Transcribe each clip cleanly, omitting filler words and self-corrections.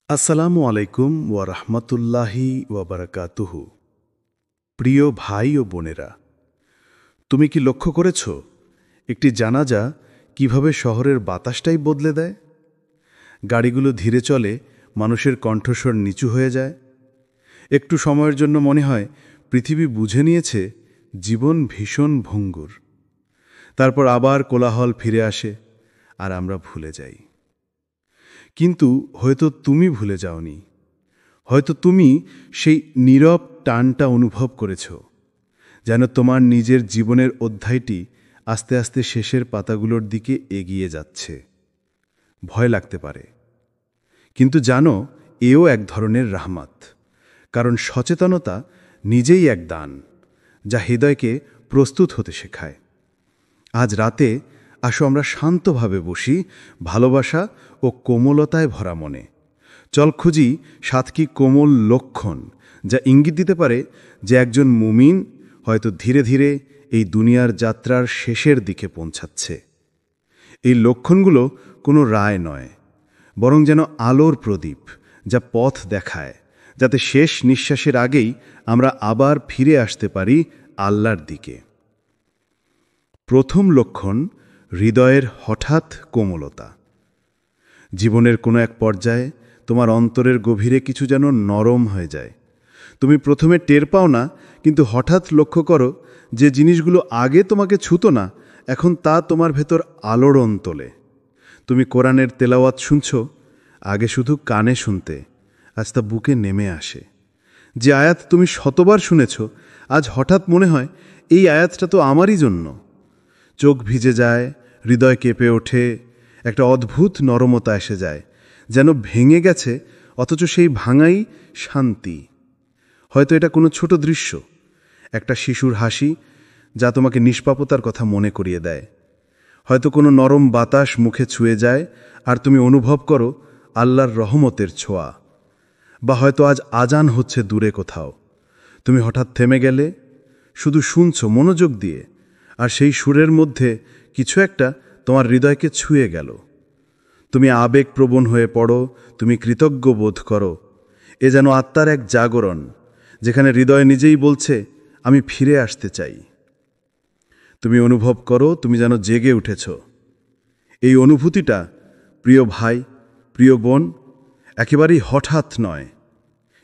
আসসালামু আলাইকুম ওয়া রাহমাতুল্লাহি ওয়া বারাকাতুহু। প্রিয় ভাই ও বোনেরা, তুমি কি লক্ষ্য করেছ একটি জানাজা কিভাবে শহরের বাতাসটাই বদলে দেয়? গাড়িগুলো ধীরে চলে, মানুষের কণ্ঠস্বর নিচু হয়ে যায়। একটু সময়ের জন্য মনে হয় পৃথিবী বুঝে নিয়েছে জীবন ভীষণ ভঙ্গুর। তারপর আবার কোলাহল ফিরে আসে আর আমরা ভুলে যাই। কিন্তু হয়তো তুমি ভুলে যাওনি। হয়তো তুমি সেই নীরব টানটা অনুভব করেছ, যেন তোমার নিজের জীবনের অধ্যায়টি আস্তে আস্তে শেষের পাতাগুলোর দিকে এগিয়ে যাচ্ছে। ভয় লাগতে পারে, কিন্তু জানো, এও এক ধরনের রাহমাত। কারণ সচেতনতা নিজেই এক দান, যা হৃদয়কে প্রস্তুত হতে শেখায়। আজ রাতে আসো আমরা শান্তভাবে বসি, ভালোবাসা ও কোমলতায় ভরা মনে। চল খুঁজি সাতটি কোমল লক্ষণ, যা ইঙ্গিত দিতে পারে যে একজন মুমিন হয়তো ধীরে ধীরে এই দুনিয়ার যাত্রার শেষের দিকে পৌঁছাচ্ছে। এই লক্ষণগুলো কোনো রায় নয়, বরং যেন আলোর প্রদীপ, যা পথ দেখায়, যাতে শেষ নিঃশ্বাসের আগেই আমরা আবার ফিরে আসতে পারি আল্লাহর দিকে। প্রথম লক্ষণ, হৃদয়ের হঠাৎ কোমলতা। জীবনের কোনো এক পর্যায়ে তোমার অন্তরের গভীরে কিছু যেন নরম হয়ে যায়। তুমি প্রথমে টের পাও না, কিন্তু হঠাৎ লক্ষ্য করো যে জিনিসগুলো আগে তোমাকে ছুতো না, এখন তা তোমার ভেতর আলোড়ন তোলে। তুমি কোরআনের তেলাওয়াত শুনছ, আগে শুধু কানে শুনতে, আজ তা বুকে নেমে আসে। যে আয়াত তুমি শতবার শুনেছ, আজ হঠাৎ মনে হয় এই আয়াতটা তো আমারই জন্য। চোখ ভিজে যায়, হৃদয় কেঁপে ওঠে, একটা অদ্ভুত নরমতা এসে যায়, যেন ভেঙে গেছে অথচ সেই ভাঙাই শান্তি। হয়তো এটা কোনো ছোট দৃশ্য, একটা শিশুর হাসি যা তোমাকে নিষ্পাপতার কথা মনে করিয়ে দেয়। হয়তো কোনো নরম বাতাস মুখে ছুঁয়ে যায় আর তুমি অনুভব করো আল্লাহর রহমতের ছোঁয়া। বা হয়তো আজ আজান হচ্ছে দূরে কোথাও, তুমি হঠাৎ থেমে গেলে, শুধু শুনছো মনোযোগ দিয়ে, আর সেই সুরের মধ্যে কিছু একটা তোমার হৃদয়কে ছুঁয়ে গেল। তুমি আবেগপ্রবণ হয়ে পড়ো, তুমি কৃতজ্ঞ বোধ করো। এ যেন আত্মার এক জাগরণ, যেখানে হৃদয় নিজেই বলছে, আমি ফিরে আসতে চাই। তুমি অনুভব করো তুমি যেন জেগে উঠেছ। এই অনুভূতিটা, প্রিয় ভাই, প্রিয় বোন, একেবারেই হঠাৎ নয়।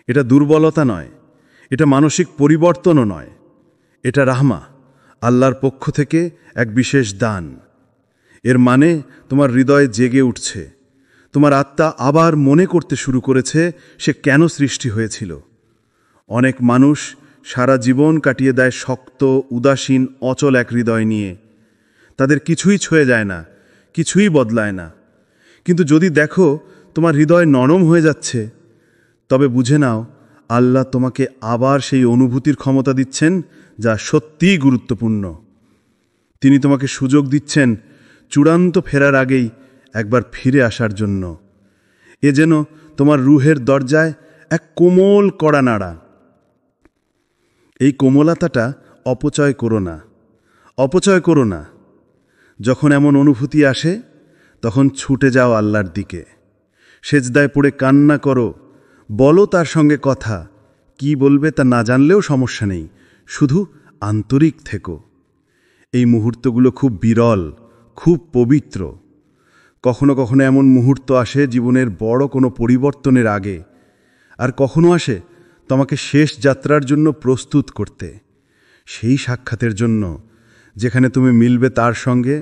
এটা দুর্বলতা নয়, এটা মানসিক পরিবর্তনও নয়। এটা রাহমা, আল্লাহর পক্ষ থেকে এক বিশেষ দান। এর মানে তোমার হৃদয় জেগে উঠছে, তোমার আত্মা আবার মনে করতে শুরু করেছে সে কেন সৃষ্টি হয়েছিল। অনেক মানুষ সারা জীবন কাটিয়ে দেয় শক্ত, উদাসীন, অচল এক হৃদয় নিয়ে। তাদের কিছুই ছুঁয়ে যায় না, কিছুই বদলায় না। কিন্তু যদি দেখো তোমার হৃদয় নরম হয়ে যাচ্ছে, তবে বুঝে নাও আল্লাহ তোমাকে আবার সেই অনুভূতির ক্ষমতা দিচ্ছেন যা সত্যিই গুরুত্বপূর্ণ। তিনি তোমাকে সুযোগ দিচ্ছেন চূড়ান্ত ফেরার আগেই একবার ফিরে আসার জন্য। এ যেন তোমার রুহের দরজায় এক কোমল কড়া নাড়া। এই কোমলতাটা অপচয় করো না, অপচয় করো না। যখন এমন অনুভূতি আসে, তখন ছুটে যাও আল্লাহর দিকে। সেজদায় পড়ে কান্না করো, বলো তার সঙ্গে কথা। কি বলবে তা না জানলেও সমস্যা নেই, শুধু আন্তরিক থেকো। এই মুহূর্তগুলো খুব বিরল, খুব পবিত্র। কখনো কখনো এমন মুহূর্ত আসে জীবনের বড় কোনো পরিবর্তনের আগে, আর কখনো আসে তোমাকে শেষ যাত্রার জন্য প্রস্তুত করতে, সেই সাক্ষাতের জন্য যেখানে তুমি মিলবে তার সঙ্গে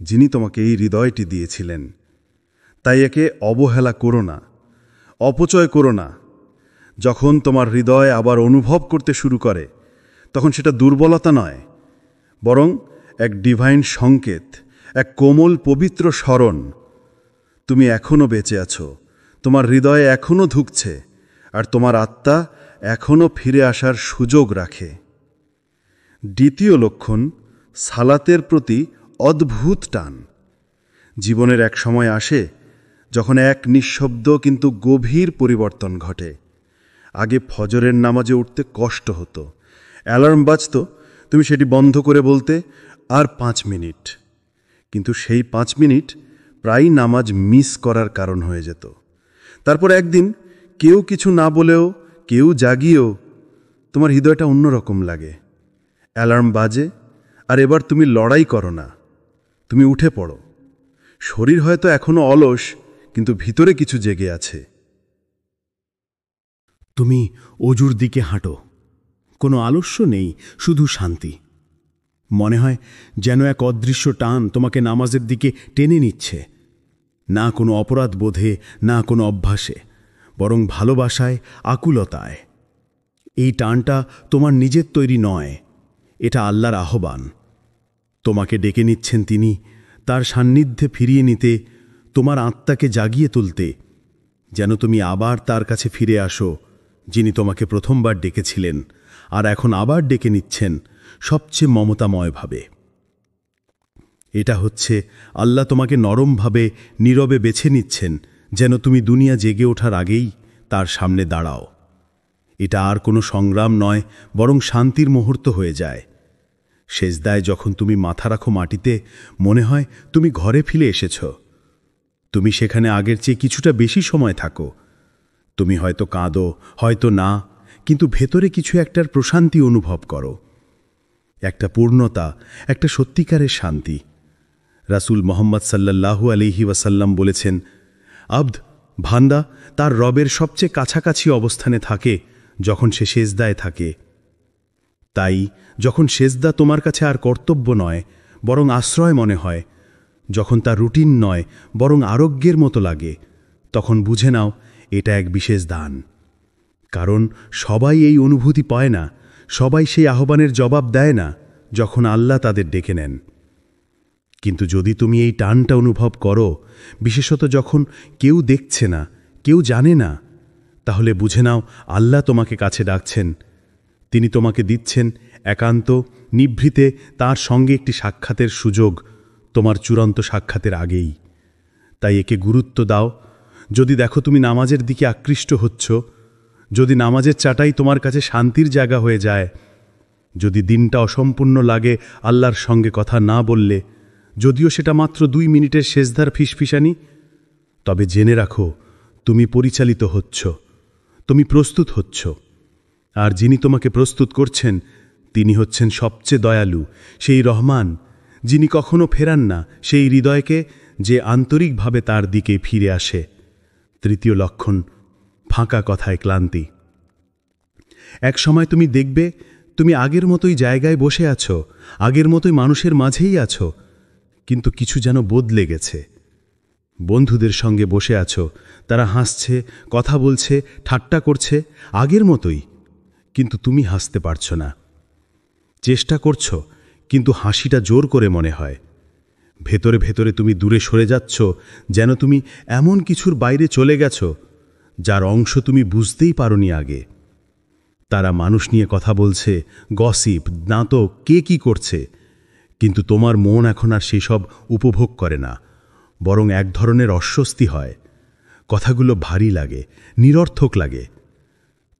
যিনি তোমাকে এই হৃদয়টি দিয়েছিলেন। তাই একে অবহেলা করো না, অপচয় করো না। যখন তোমার হৃদয় আবার অনুভব করতে শুরু করে, তখন সেটা দুর্বলতা নয়, বরং এক ডিভাইন সংকেত, এক কোমল পবিত্র স্মরণ। তুমি এখনো বেঁচে আছো, তোমার হৃদয়ে এখনো ধুঁকছে, আর তোমার আত্মা এখনো ফিরে আসার সুযোগ রাখে। দ্বিতীয় লক্ষণ, সালাতের প্রতি অদ্ভুত টান। জীবনের এক সময় আসে যখন এক নিঃশব্দ কিন্তু গভীর পরিবর্তন ঘটে। আগে ফজরের নামাজে উঠতে কষ্ট হতো, অ্যালার্ম বাজত, তুমি সেটি বন্ধ করে বলতে আর 5 মিনিট। কিন্তু সেই 5 মিনিট প্রায়ই নামাজ মিস করার কারণ হয়ে যেত। তারপর একদিন কেউ কিছু না বলেও, কেউ জাগিয়েও তোমার হৃদয়টা অন্যরকম লাগে। অ্যালার্ম বাজে, আর এবার তুমি লড়াই করো না, তুমি উঠে পড়ো। শরীর হয়তো এখনো অলস, কিন্তু ভিতরে কিছু জেগে আছে। তুমি অজুর দিকে হাঁটো, কোনো আলস্য নেই, শুধু শান্তি। মনে হয় যেন এক অদৃশ্য টান তোমাকে নামাজের দিকে টেনে নিচ্ছে, না কোনো অপরাধ বোধে, না কোনো অভ্যাসে, বরং ভালোবাসায়, আকুলতায়। এই টানটা তোমার নিজের তৈরি নয়, এটা আল্লাহর আহ্বান। তোমাকে ডেকে নিচ্ছেন তিনি, তার সান্নিধ্যে ফিরিয়ে নিতে, তোমার আত্মাকে জাগিয়ে তুলতে, যেন তুমি আবার তার কাছে ফিরে আসো, যিনি তোমাকে প্রথমবার ডেকেছিলেন আর এখন আবার ডেকে নিচ্ছেন সবচেয়ে মমতাময়ভাবে। এটা হচ্ছে আল্লাহ তোমাকে নরমভাবে, নীরবে বেছে নিচ্ছেন, যেন তুমি দুনিয়া জেগে ওঠার আগেই তার সামনে দাঁড়াও। এটা আর কোনো সংগ্রাম নয়, বরং শান্তির মুহূর্ত হয়ে যায়। সেজদায় যখন তুমি মাথা রাখো মাটিতে, মনে হয় তুমি ঘরে ফিরে এসেছ। তুমি সেখানে আগের চেয়ে কিছুটা বেশি সময় থাকো। তুমি হয়তো কাঁদো, হয়তো না, কিন্তু ভেতরে কিছু একটার প্রশান্তি অনুভব করো, একটা পূর্ণতা, একটা সত্যিকারের শান্তি। রাসূল মুহাম্মদ সাল্লাল্লাহু আলাইহি ওয়াসাল্লাম বলেছেন, আবদ, বান্দা তার রবের সবচেয়ে কাছাকাছি অবস্থানে থাকে যখন সে সেজদায় থাকে। তাই যখন সেজদা তোমার কাছে আর কর্তব্য নয়, বরং আশ্রয় মনে হয়, যখন তার রুটিন নয়, বরং আরোগ্যের মতো লাগে, তখন বুঝে নাও এটা এক বিশেষ দান। কারণ সবাই এই অনুভূতি পায় না, সবাই সেই আহ্বানের জবাব দেয় না যখন আল্লাহ তাদের ডেকে নেন। কিন্তু যদি তুমি এই টানটা অনুভব করো, বিশেষত যখন কেউ দেখছে না, কেউ জানে না, তাহলে বুঝে নাও আল্লাহ তোমাকে কাছে ডাকছেন। তিনি তোমাকে দিচ্ছেন একান্ত, নিভৃতে তার সঙ্গে একটি সাক্ষাতের সুযোগ, তোমার চূড়ান্ত সাক্ষাতের আগেই। তাই একে গুরুত্ব দাও। যদি দেখো তুমি নামাজের দিকে আকৃষ্ট হচ্ছ, যদি নামাজের চাটাই তোমার কাছে শান্তির জায়গা হয়ে যায়, যদি দিনটা অসম্পূর্ণ লাগে আল্লাহর সঙ্গে কথা না বললে, যদিও সেটা মাত্র 2 মিনিটের সেজদার ফিসফিসানি, তবে জেনে রাখো তুমি পরিচালিত হচ্ছ, তুমি প্রস্তুত হচ্ছ। আর যিনি তোমাকে প্রস্তুত করছেন তিনি হচ্ছেন সবচেয়ে দয়ালু, সেই রহমান, যিনি কখনো ফেরান না সেই হৃদয়কে যে আন্তরিকভাবে তার দিকে ফিরে আসে। তৃতীয় লক্ষণ, ফাঁকা কথায় ক্লান্তি। এক সময় তুমি দেখবে তুমি আগের মতোই জায়গায় বসে আছো, আগের মতোই মানুষের মাঝেই আছো, কিন্তু কিছু যেন বদলে গেছে। বন্ধুদের সঙ্গে বসে আছো, তারা হাসছে, কথা বলছে, ঠাট্টা করছে, আগের মতোই, কিন্তু তুমি হাসতে পারছো না। চেষ্টা করছো, কিন্তু হাসিটা জোর করে মনে হয়। ভেতরে ভেতরে তুমি দূরে সরে যাচ্ছ, যেন তুমি এমন কিছুর বাইরে চলে গেছো যার অংশ তুমি বুঝতেই পারোনি আগে। তারা মানুষ নিয়ে কথা বলছে, গসিপ, নাটক, কে কি করছে, কিন্তু তোমার মন এখন আর সেসব উপভোগ করে না, বরং এক ধরনের অস্বস্তি হয়। কথাগুলো ভারী লাগে, নিরর্থক লাগে।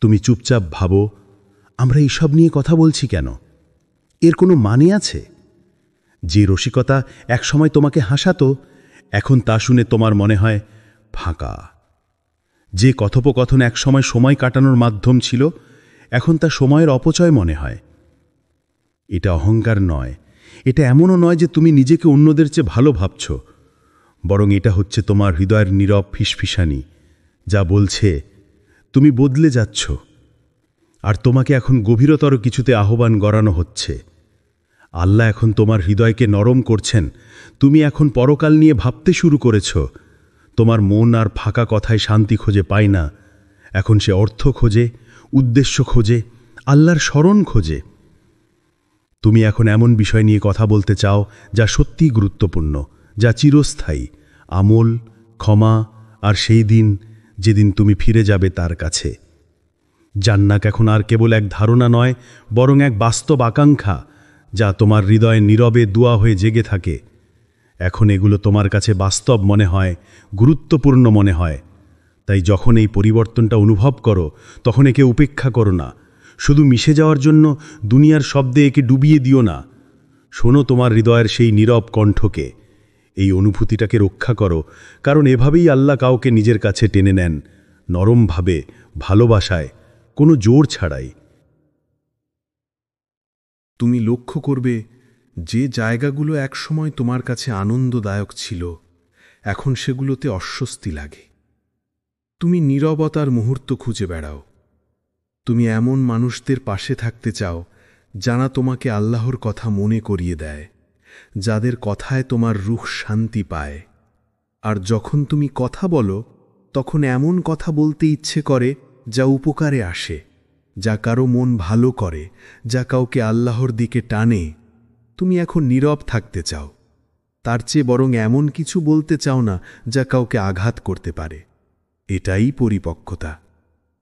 তুমি চুপচাপ ভাবো, আমরা এইসব নিয়ে কথা বলছি কেন? এর কোনো মানে আছে? যে রসিকতা একসময় তোমাকে হাসাতো, এখন তা শুনে তোমার মনে হয় ফাঁকা। যে কথোপকথন একসময় সময় কাটানোর মাধ্যম ছিল, এখন তা সময়ের অপচয় মনে হয়। এটা অহংকার নয়, এটা এমনও নয় যে তুমি নিজেকে অন্যদের চেয়ে ভালো ভাবছ, বরং এটা হচ্ছে তোমার হৃদয়ের নীরব ফিসফিসানি, যা বলছে তুমি বদলে যাচ্ছ, আর তোমাকে এখন গভীরতর কিছুতে আহ্বান গড়ানো হচ্ছে। আল্লাহ এখন তোমার হৃদয়কে নরম করছেন। তুমি এখন পরকাল নিয়ে ভাবতে শুরু করেছ। তোমার মন আর ফাঁকা কথায় শান্তি খুঁজে পায় না, এখন সে অর্থ খোঁজে, উদ্দেশ্য খোঁজে, আল্লাহর স্মরণ খোঁজে। তুমি এখন এমন বিষয় নিয়ে কথা বলতে চাও যা সত্যিই গুরুত্বপূর্ণ, যা চিরস্থায়ী, আমল, ক্ষমা, আর সেই দিন যেদিন তুমি ফিরে যাবে তার কাছে। জান্নাত এখন আর কেবল এক ধারণা নয়, বরং এক বাস্তব আকাঙ্ক্ষা, যা তোমার হৃদয়ে নীরবে দোয়া হয়ে জেগে থাকে। এখন এগুলো তোমার কাছে বাস্তব মনে হয়, গুরুত্বপূর্ণ মনে হয়। তাই যখন এই পরিবর্তনটা অনুভব করো, তখন একে উপেক্ষা করো না। শুধু মিশে যাওয়ার জন্য দুনিয়ার শব্দে একে ডুবিয়ে দিও না। শোনো তোমার হৃদয়ের সেই নীরব কণ্ঠকে। এই অনুভূতিটাকে রক্ষা করো, কারণ এভাবেই আল্লাহ কাউকে নিজের কাছে টেনে নেন, নরমভাবে, ভালোবাসায়, কোনো জোর ছাড়াই। তুমি লক্ষ্য করবে যে জায়গাগুলো একসময় তোমার কাছে আনন্দদায়ক ছিল, এখন সেগুলোতে অস্বস্তি লাগে। তুমি নীরবতার মুহূর্ত খুঁজে বেড়াও। তুমি এমন মানুষদের পাশে থাকতে চাও যারা তোমাকে আল্লাহর কথা মনে করিয়ে দেয়, যাদের কথায় তোমার রূহ শান্তি পায়। আর যখন তুমি কথা বলো, তখন এমন কথা বলতে ইচ্ছে করে যা উপকারে আসে, যা কারো মন ভালো করে, যা কাউকে আল্লাহর দিকে টানে। তুমি এখন নীরব থাকতে চাও, তার চেয়ে বরং এমন কিছু বলতে চাও না যা কাউকে আঘাত করতে পারে। এটাই পরিপক্কতা,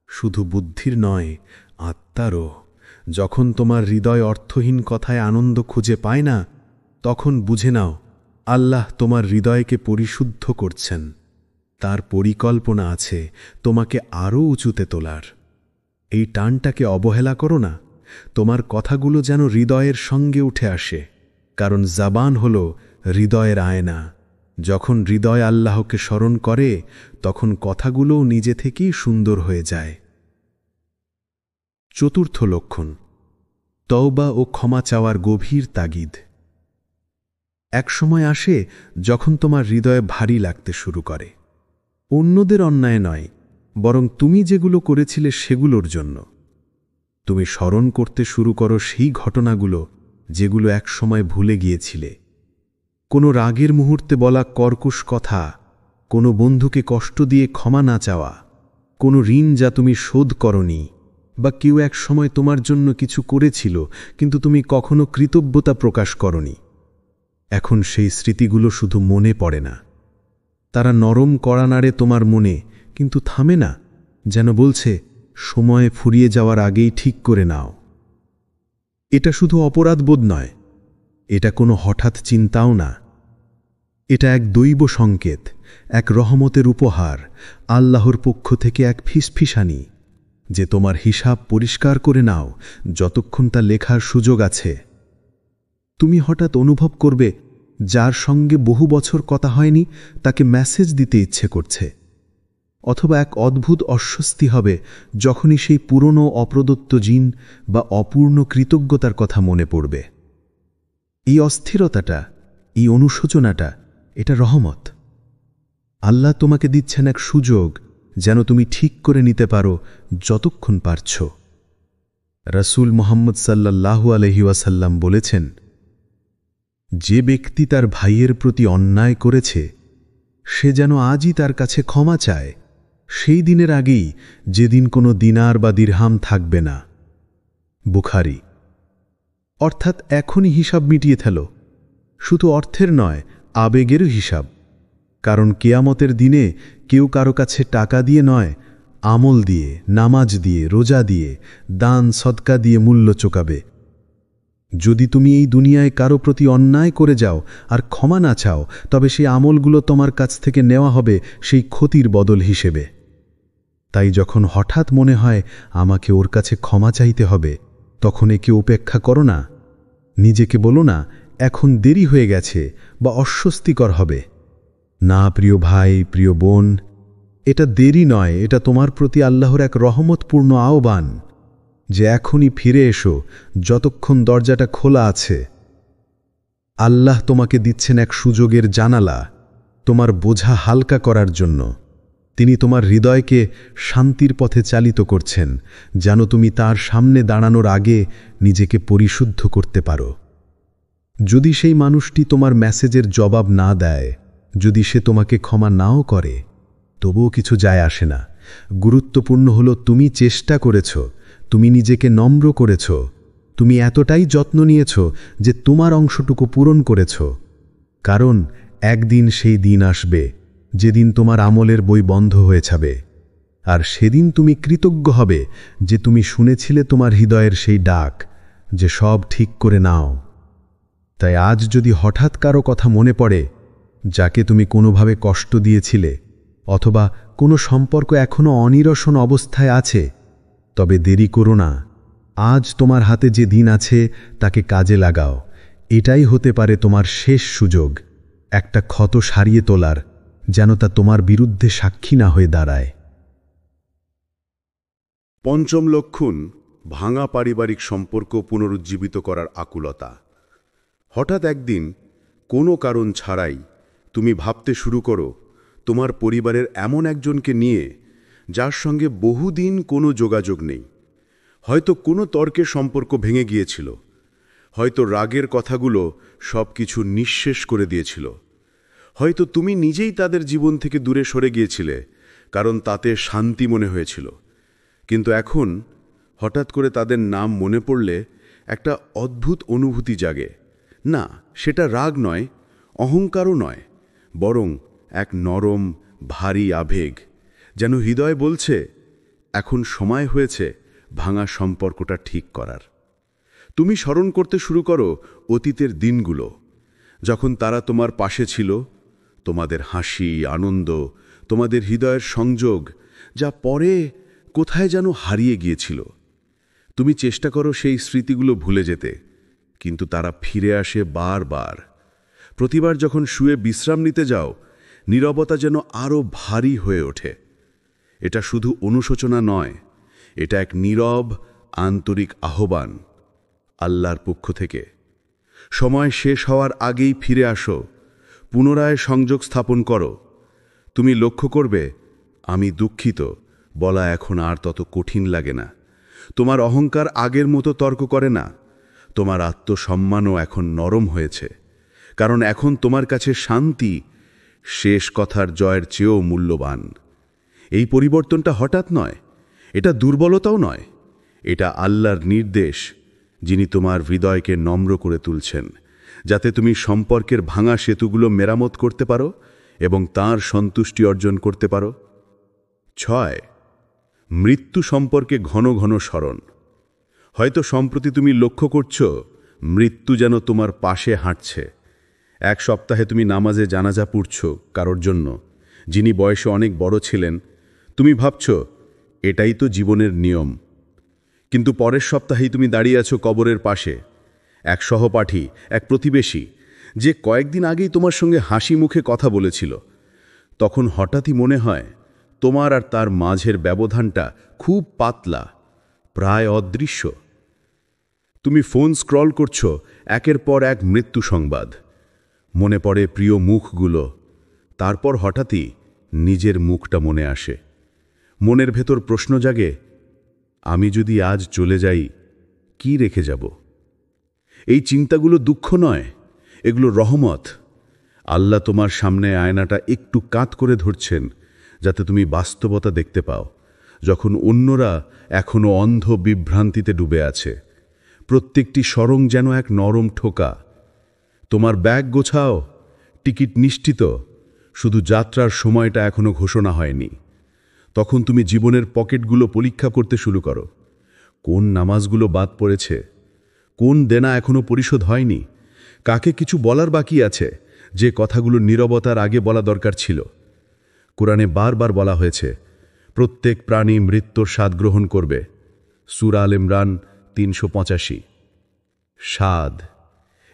শুধু বুদ্ধির নয়, আত্মারও। যখন তোমার হৃদয় অর্থহীন কথায় আনন্দ খুঁজে পায় না, তখন বুঝে নাও আল্লাহ তোমার হৃদয়কে পরিশুদ্ধ করছেন। তার পরিকল্পনা আছে তোমাকে আরও উঁচুতে তোলার। এই টানটাকে অবহেলা করো না। তোমার কথাগুলো যেন হৃদয়ের সঙ্গে উঠে আসে, কারণ জাবান হল হৃদয়ের আয়না। যখন হৃদয় আল্লাহকে স্মরণ করে, তখন কথাগুলোও নিজে থেকেই সুন্দর হয়ে যায়। চতুর্থ লক্ষণ, তওবা ও ক্ষমা চাওয়ার গভীর তাগিদ। এক সময় আসে যখন তোমার হৃদয়ে ভারী লাগতে শুরু করে, অন্যদের অন্যায় নয়, বরং তুমি যেগুলো করেছিলে সেগুলোর জন্য। তুমি স্মরণ করতে শুরু করো সেই ঘটনাগুলো যেগুলো এক সময় ভুলে গিয়েছিলে। কোনো রাগের মুহূর্তে বলা কর্কশ কথা, কোনো বন্ধুকে কষ্ট দিয়ে ক্ষমা না চাওয়া, কোনো ঋণ যা তুমি শোধ করনি, বা কেউ এক সময় তোমার জন্য কিছু করেছিল কিন্তু তুমি কখনো কৃতজ্ঞতা প্রকাশ করনি। এখন সেই স্মৃতিগুলো শুধু মনে পড়ে না, তারা নরম কড়া নাড়ে তোমার মনে, কিন্তু থামে না, যেন বলছে সময়ে ফুরিয়ে যাওয়ার আগেই ঠিক করে নাও। এটা শুধু অপরাধবোধ নয়, এটা কোনো হঠাৎ চিন্তাও না। এটা এক দৈব সংকেত, এক রহমতের উপহার, আল্লাহর পক্ষ থেকে এক ফিসফিসানি, যে তোমার হিসাব পরিষ্কার করে নাও যতক্ষণ তা লেখার সুযোগ আছে। তুমি হঠাৎ অনুভব করবে যার সঙ্গে বহু বছর কথা হয়নি তাকে মেসেজ দিতে ইচ্ছে করছে, অথবা এক অদ্ভুত অস্বস্তি হবে যখনই সেই পুরনো অপ্রদত্ত জিন বা অপূর্ণ কৃতজ্ঞতার কথা মনে পড়বে। এই অস্থিরতাটা, এই অনুশোচনাটা, এটা রহমত। আল্লাহ তোমাকে দিচ্ছেন এক সুযোগ যেন তুমি ঠিক করে নিতে পারো যতক্ষণ পারছ। রাসূল মুহাম্মদ সাল্লাল্লাহু আলাইহি ওয়াসাল্লাম বলেছেন, যে ব্যক্তি তার ভাইয়ের প্রতি অন্যায় করেছে সে যেন আজই তার কাছে ক্ষমা চায়, সেই দিনের আগেই যেদিন কোনো দিনার বা দিরহাম থাকবে না। বুখারী। অর্থাৎ এখনই হিসাব মিটিয়ে ফেলো, শুধু অর্থের নয়, আবেগেরও হিসাব। কারণ কিয়ামতের দিনে কেউ কারো কাছে টাকা দিয়ে নয়, আমল দিয়ে, নামাজ দিয়ে, রোজা দিয়ে, দান সদকা দিয়ে মূল্য চোকাবে। যদি তুমি এই দুনিয়ায় কারো প্রতি অন্যায় করে যাও আর ক্ষমা না চাও, তবে সেই আমলগুলো তোমার কাছ থেকে নেওয়া হবে সেই ক্ষতির বদল হিসেবে। তাই যখন হঠাৎ মনে হয় আমাকে ওর কাছে ক্ষমা চাইতে হবে, তখন একে উপেক্ষা করো না। নিজেকে বলো না এখন দেরি হয়ে গেছে বা অস্বস্তিকর হবে। না প্রিয় ভাই, প্রিয় বোন, এটা দেরি নয়, এটা তোমার প্রতি আল্লাহর এক রহমতপূর্ণ আহ্বান, যে এখনই ফিরে এসো যতক্ষণ দরজাটা খোলা আছে। আল্লাহ তোমাকে দিচ্ছেন এক সুযোগের জানালা, তোমার বোঝা হালকা করার জন্য। তিনি তোমার হৃদয়কে শান্তির পথে চালিত করছেন, যেন তুমি তার সামনে দাঁড়ানোর আগে নিজেকে পরিশুদ্ধ করতে পারো। যদি সেই মানুষটি তোমার মেসেজের জবাব না দেয়, যদি সে তোমাকে ক্ষমা নাও করে, তবুও কিছু যায় আসে না। গুরুত্বপূর্ণ হলো তুমি চেষ্টা করেছ, তুমি নিজেকে নম্র করেছ, তুমি এতটাই যত্ন নিয়েছ যে তোমার অংশটুকু পূরণ করেছ। কারণ একদিন সেই দিন আসবে যেদিন তোমার আমলের বই বন্ধ হয়ে যাবে, আর সেদিন তুমি কৃতজ্ঞ হবে যে তুমি শুনেছিলে তোমার হৃদয়ের সেই ডাক, যে সব ঠিক করে নাও। তাই আজ যদি হঠাৎ কারো কথা মনে পড়ে যাকে তুমি কোনোভাবে কষ্ট দিয়েছিলে, অথবা কোনো সম্পর্ক এখনও অনিরসন অবস্থায় আছে, তবে দেরি করো না। আজ তোমার হাতে যে দিন আছে তাকে কাজে লাগাও। এটাই হতে পারে তোমার শেষ সুযোগ, একটা ক্ষত সারিয়ে তোলার, যেন তা তোমার বিরুদ্ধে সাক্ষী না হয়ে দাঁড়ায়। পঞ্চম লক্ষণ, ভাঙা পারিবারিক সম্পর্ক পুনরুজ্জীবিত করার আকুলতা। হঠাৎ একদিন কোনো কারণ ছাড়াই তুমি ভাবতে শুরু করো তোমার পরিবারের এমন একজনকে নিয়ে যার সঙ্গে বহুদিন কোনো যোগাযোগ নেই। হয়তো কোনো তর্কের সম্পর্ক ভেঙে গিয়েছিল, হয়তো রাগের কথাগুলো সব কিছু নিঃশেষ করে দিয়েছিল, হয়তো তুমি নিজেই তাদের জীবন থেকে দূরে সরে গিয়েছিলে কারণ তাতে শান্তি মনে হয়েছিল। কিন্তু এখন হঠাৎ করে তাদের নাম মনে পড়লে একটা অদ্ভুত অনুভূতি জাগে। না, সেটা রাগ নয়, অহংকারও নয়, বরং এক নরম ভারী আবেগ, যেন হৃদয় বলছে এখন সময় হয়েছে ভাঙা সম্পর্কটা ঠিক করার। তুমি স্মরণ করতে শুরু করো অতীতের দিনগুলো, যখন তারা তোমার পাশে ছিল, তোমাদের হাসি, আনন্দ, তোমাদের হৃদয়ের সংযোগ, যা পরে কোথায় যেন হারিয়ে গিয়েছিল। তুমি চেষ্টা করো সেই স্মৃতিগুলো ভুলে যেতে, কিন্তু তারা ফিরে আসে বারবার। প্রতিবার যখন শুয়ে বিশ্রাম নিতে যাও, নীরবতা যেন আরও ভারী হয়ে ওঠে। এটা শুধু অনুশোচনা নয়, এটা এক নীরব আন্তরিক আহ্বান আল্লাহর পক্ষ থেকে। সময় শেষ হওয়ার আগেই ফিরে আসো, পুনরায় সংযোগ স্থাপন করো। তুমি লক্ষ্য করবে আমি দুঃখিত বলা এখন আর তত কঠিন লাগে না। তোমার অহংকার আগের মতো তর্ক করে না, তোমার আত্মসম্মানও এখন নরম হয়েছে, কারণ এখন তোমার কাছে শান্তি শেষ কথার জয়ের চেয়েও মূল্যবান। এই পরিবর্তনটা হঠাৎ নয়, এটা দুর্বলতাও নয়, এটা আল্লাহর নির্দেশ, যিনি তোমার হৃদয়কে নম্র করে তুলছেন, যাতে তুমি সম্পর্কের ভাঙা সেতুগুলো মেরামত করতে পারো এবং তাঁর সন্তুষ্টি অর্জন করতে পারো। 6. মৃত্যু সম্পর্কে ঘন ঘন স্মরণ। হয়তো সম্প্রতি তুমি লক্ষ্য করছো মৃত্যু যেন তোমার পাশে হাঁটছে। এক সপ্তাহে তুমি নামাজে জানাজা পড়ছ কারোর জন্য, যিনি বয়সে অনেক বড় ছিলেন। তুমি ভাবছ এটাই তো জীবনের নিয়ম। কিন্তু পরের সপ্তাহেই তুমি দাঁড়িয়ে আছো কবরের পাশে, এক সহপাঠী, এক প্রতিবেশী, যে কয়েকদিন আগেই তোমার সঙ্গে হাসি মুখে কথা বলেছিল। তখন হঠাৎই মনে হয় তোমার আর তার মাঝের ব্যবধানটা খুব পাতলা, প্রায় অদৃশ্য। তুমি ফোন স্ক্রল করছো, একের পর এক মৃত্যু সংবাদ। মনে পড়ে প্রিয় মুখগুলো, তারপর হঠাৎই নিজের মুখটা মনে আসে। মনের ভেতর প্রশ্ন জাগে, আমি যদি আজ চলে যাই, কি রেখে যাব? এই চিন্তাগুলো দুঃখ নয়, এগুলো রহমত। আল্লাহ তোমার সামনে আয়নাটা একটু কাত করে ধরছেন, যাতে তুমি বাস্তবতা দেখতে পাও, যখন অন্যরা এখনো অন্ধ বিভ্রান্তিতে ডুবে আছে। প্রত্যেকটি স্মরণ যেন এক নরম ঠোকা। তোমার ব্যাগ গোছাও, টিকিট নিশ্চিত, শুধু যাত্রার সময়টা এখনো ঘোষণা হয়নি। তখন তুমি জীবনের পকেটগুলো পরীক্ষা করতে শুরু করো। কোন নামাজগুলো বাদ পড়েছে, কোন দেনা এখনো পরিশোধ হয়নি, কাকে কিছু বলার বাকি আছে, যে কথাগুলো নীরবতার আগে বলা দরকার ছিল। কোরআনে বারবার বলা হয়েছে প্রত্যেক প্রাণী মৃত্যুর স্বাদ গ্রহণ করবে। সূরা আল ইমরান 385। স্বাদ,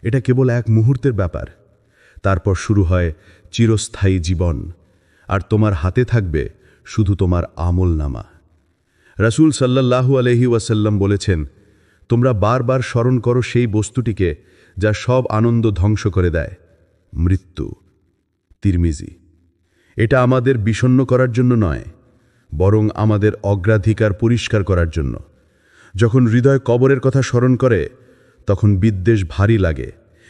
এটা কেবল এক মুহূর্তের ব্যাপার। তারপর শুরু হয় চিরস্থায়ী জীবন, আর তোমার হাতে থাকবে শুধু তোমার আমলনামা। রাসূল সাল্লাল্লাহু আলাইহি ওয়াসাল্লাম বলেছেন, তোমরা বারবার স্মরণ করো সেই বস্তুটিকে যা সব আনন্দ ধ্বংস করে দেয়, মৃত্যু। তিরমিজি। এটা আমাদের বিষণ্ণ করার জন্য নয়, বরং আমাদের অগ্রাধিকার পরিষ্কার করার জন্য। যখন হৃদয় কবরের কথা স্মরণ করে, তখন বিদ্বেষ ভারী লাগে,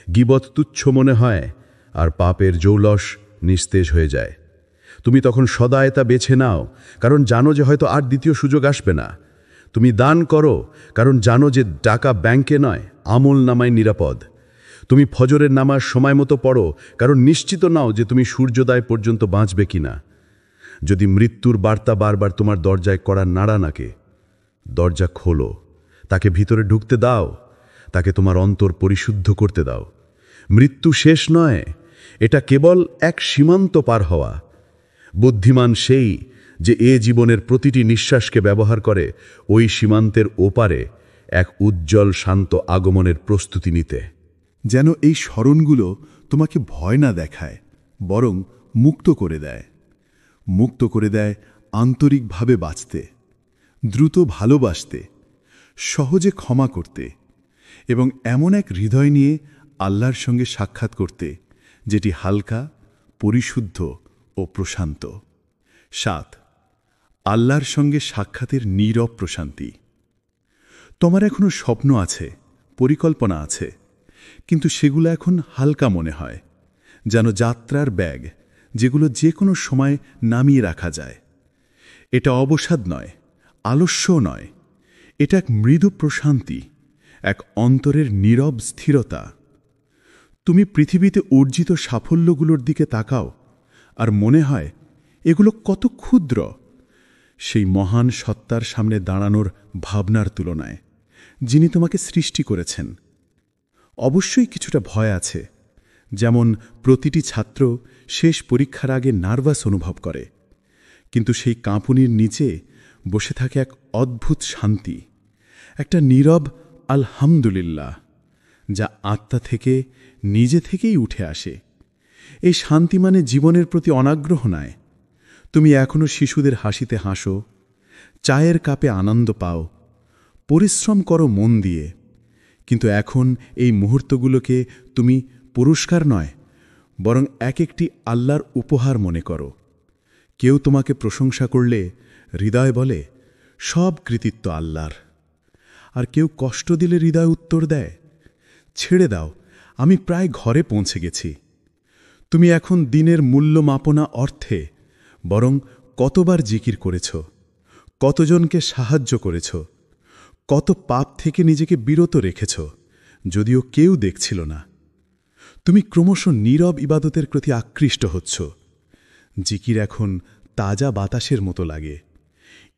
গীবত তুচ্ছ মনে হয়, আর পাপের জৌলস নিস্তেজ হয়ে যায়। তুমি তখন সদায় তা বেছে নাও, কারণ জানো যে হয়তো আর দ্বিতীয় সুযোগ আসবে না। তুমি দান করো, কারণ জানো যে টাকা ব্যাংকে নয়, আমল নামায় নিরাপদ। তুমি ফজরের নামাজ সময় মতো পড়ো, কারণ নিশ্চিত নাও যে তুমি সূর্যোদয় পর্যন্ত বাঁচবে কিনা। যদি মৃত্যুর বার্তা বারবার তোমার দরজায় কড়া নাড়া নাকে, দরজা খোলো, তাকে ভিতরে ঢুকতে দাও, তাকে তোমার অন্তর পরিশুদ্ধ করতে দাও। মৃত্যু শেষ নয়, এটা কেবল এক সীমান্ত পার হওয়া। বুদ্ধিমান সেই যে এ জীবনের প্রতিটি নিঃশ্বাসকে ব্যবহার করে ওই সীমান্তের ওপারে এক উজ্জ্বল শান্ত আগমনের প্রস্তুতি নিতে। যেন এই স্মরণগুলো তোমাকে ভয় না দেখায়, বরং মুক্ত করে দেয়। মুক্ত করে দেয় আন্তরিকভাবে বাঁচতে, দ্রুত ভালোবাসতে, সহজে ক্ষমা করতে এবং এমন এক হৃদয় নিয়ে আল্লাহর সঙ্গে সাক্ষাৎ করতে যেটি হালকা, পরিশুদ্ধ ও প্রশান্ত। 7. আল্লাহর সঙ্গে সাক্ষাতের নীরব প্রশান্তি। তোমার এখনো স্বপ্ন আছে, পরিকল্পনা আছে, কিন্তু সেগুলো এখন হালকা মনে হয়, যেন যাত্রার ব্যাগ যেগুলো যে কোনো সময় নামিয়ে রাখা যায়। এটা অবসাদ নয়, আলস্যও নয়, এটা এক মৃদু প্রশান্তি, এক অন্তরের নীরব স্থিরতা। তুমি পৃথিবীতে অর্জিত সাফল্যগুলোর দিকে তাকাও আর মনে হয় এগুলো কত ক্ষুদ্র সেই মহান সত্তার সামনে দাঁড়ানোর ভাবনার তুলনায়, যিনি তোমাকে সৃষ্টি করেছেন। অবশ্যই কিছুটা ভয় আছে, যেমন প্রতিটি ছাত্র শেষ পরীক্ষার আগে নার্ভাস অনুভব করে, কিন্তু সেই কাঁপুনির নিচে বসে থাকে এক অদ্ভুত শান্তি, একটা নীরব আলহামদুলিল্লাহ, যা আত্মা থেকে নিজে থেকেই উঠে আসে। এই শান্তি মানে জীবনের প্রতি অনাগ্রহ নয়। তুমি এখনো শিশুদের হাসিতে হাসো, চায়ের কাপে আনন্দ পাও, পরিশ্রম করো মন দিয়ে, কিন্তু এখন এই মুহূর্তগুলোকে তুমি পুরস্কার নয়, বরং এক একটি আল্লাহর উপহার মনে করো। কেউ তোমাকে প্রশংসা করলে হৃদয় বলে, সব কৃতিত্ব আল্লাহর। আর কেউ কষ্ট দিলে হৃদয় উত্তর দেয়, ছেড়ে দাও, আমি প্রায় ঘরে পৌঁছে গেছি। তুমি এখন দিনের মূল্য মাপনা অর্থে, বরং কতবার জিকির করেছ, কতজনকে সাহায্য করেছ, কত পাপ থেকে নিজেকে বিরত রেখেছ, যদিও কেউ দেখছিল না। তুমি ক্রমশ নীরব ইবাদতের প্রতি আকৃষ্ট হচ্ছ। জিকির এখন তাজা বাতাসের মতো লাগে।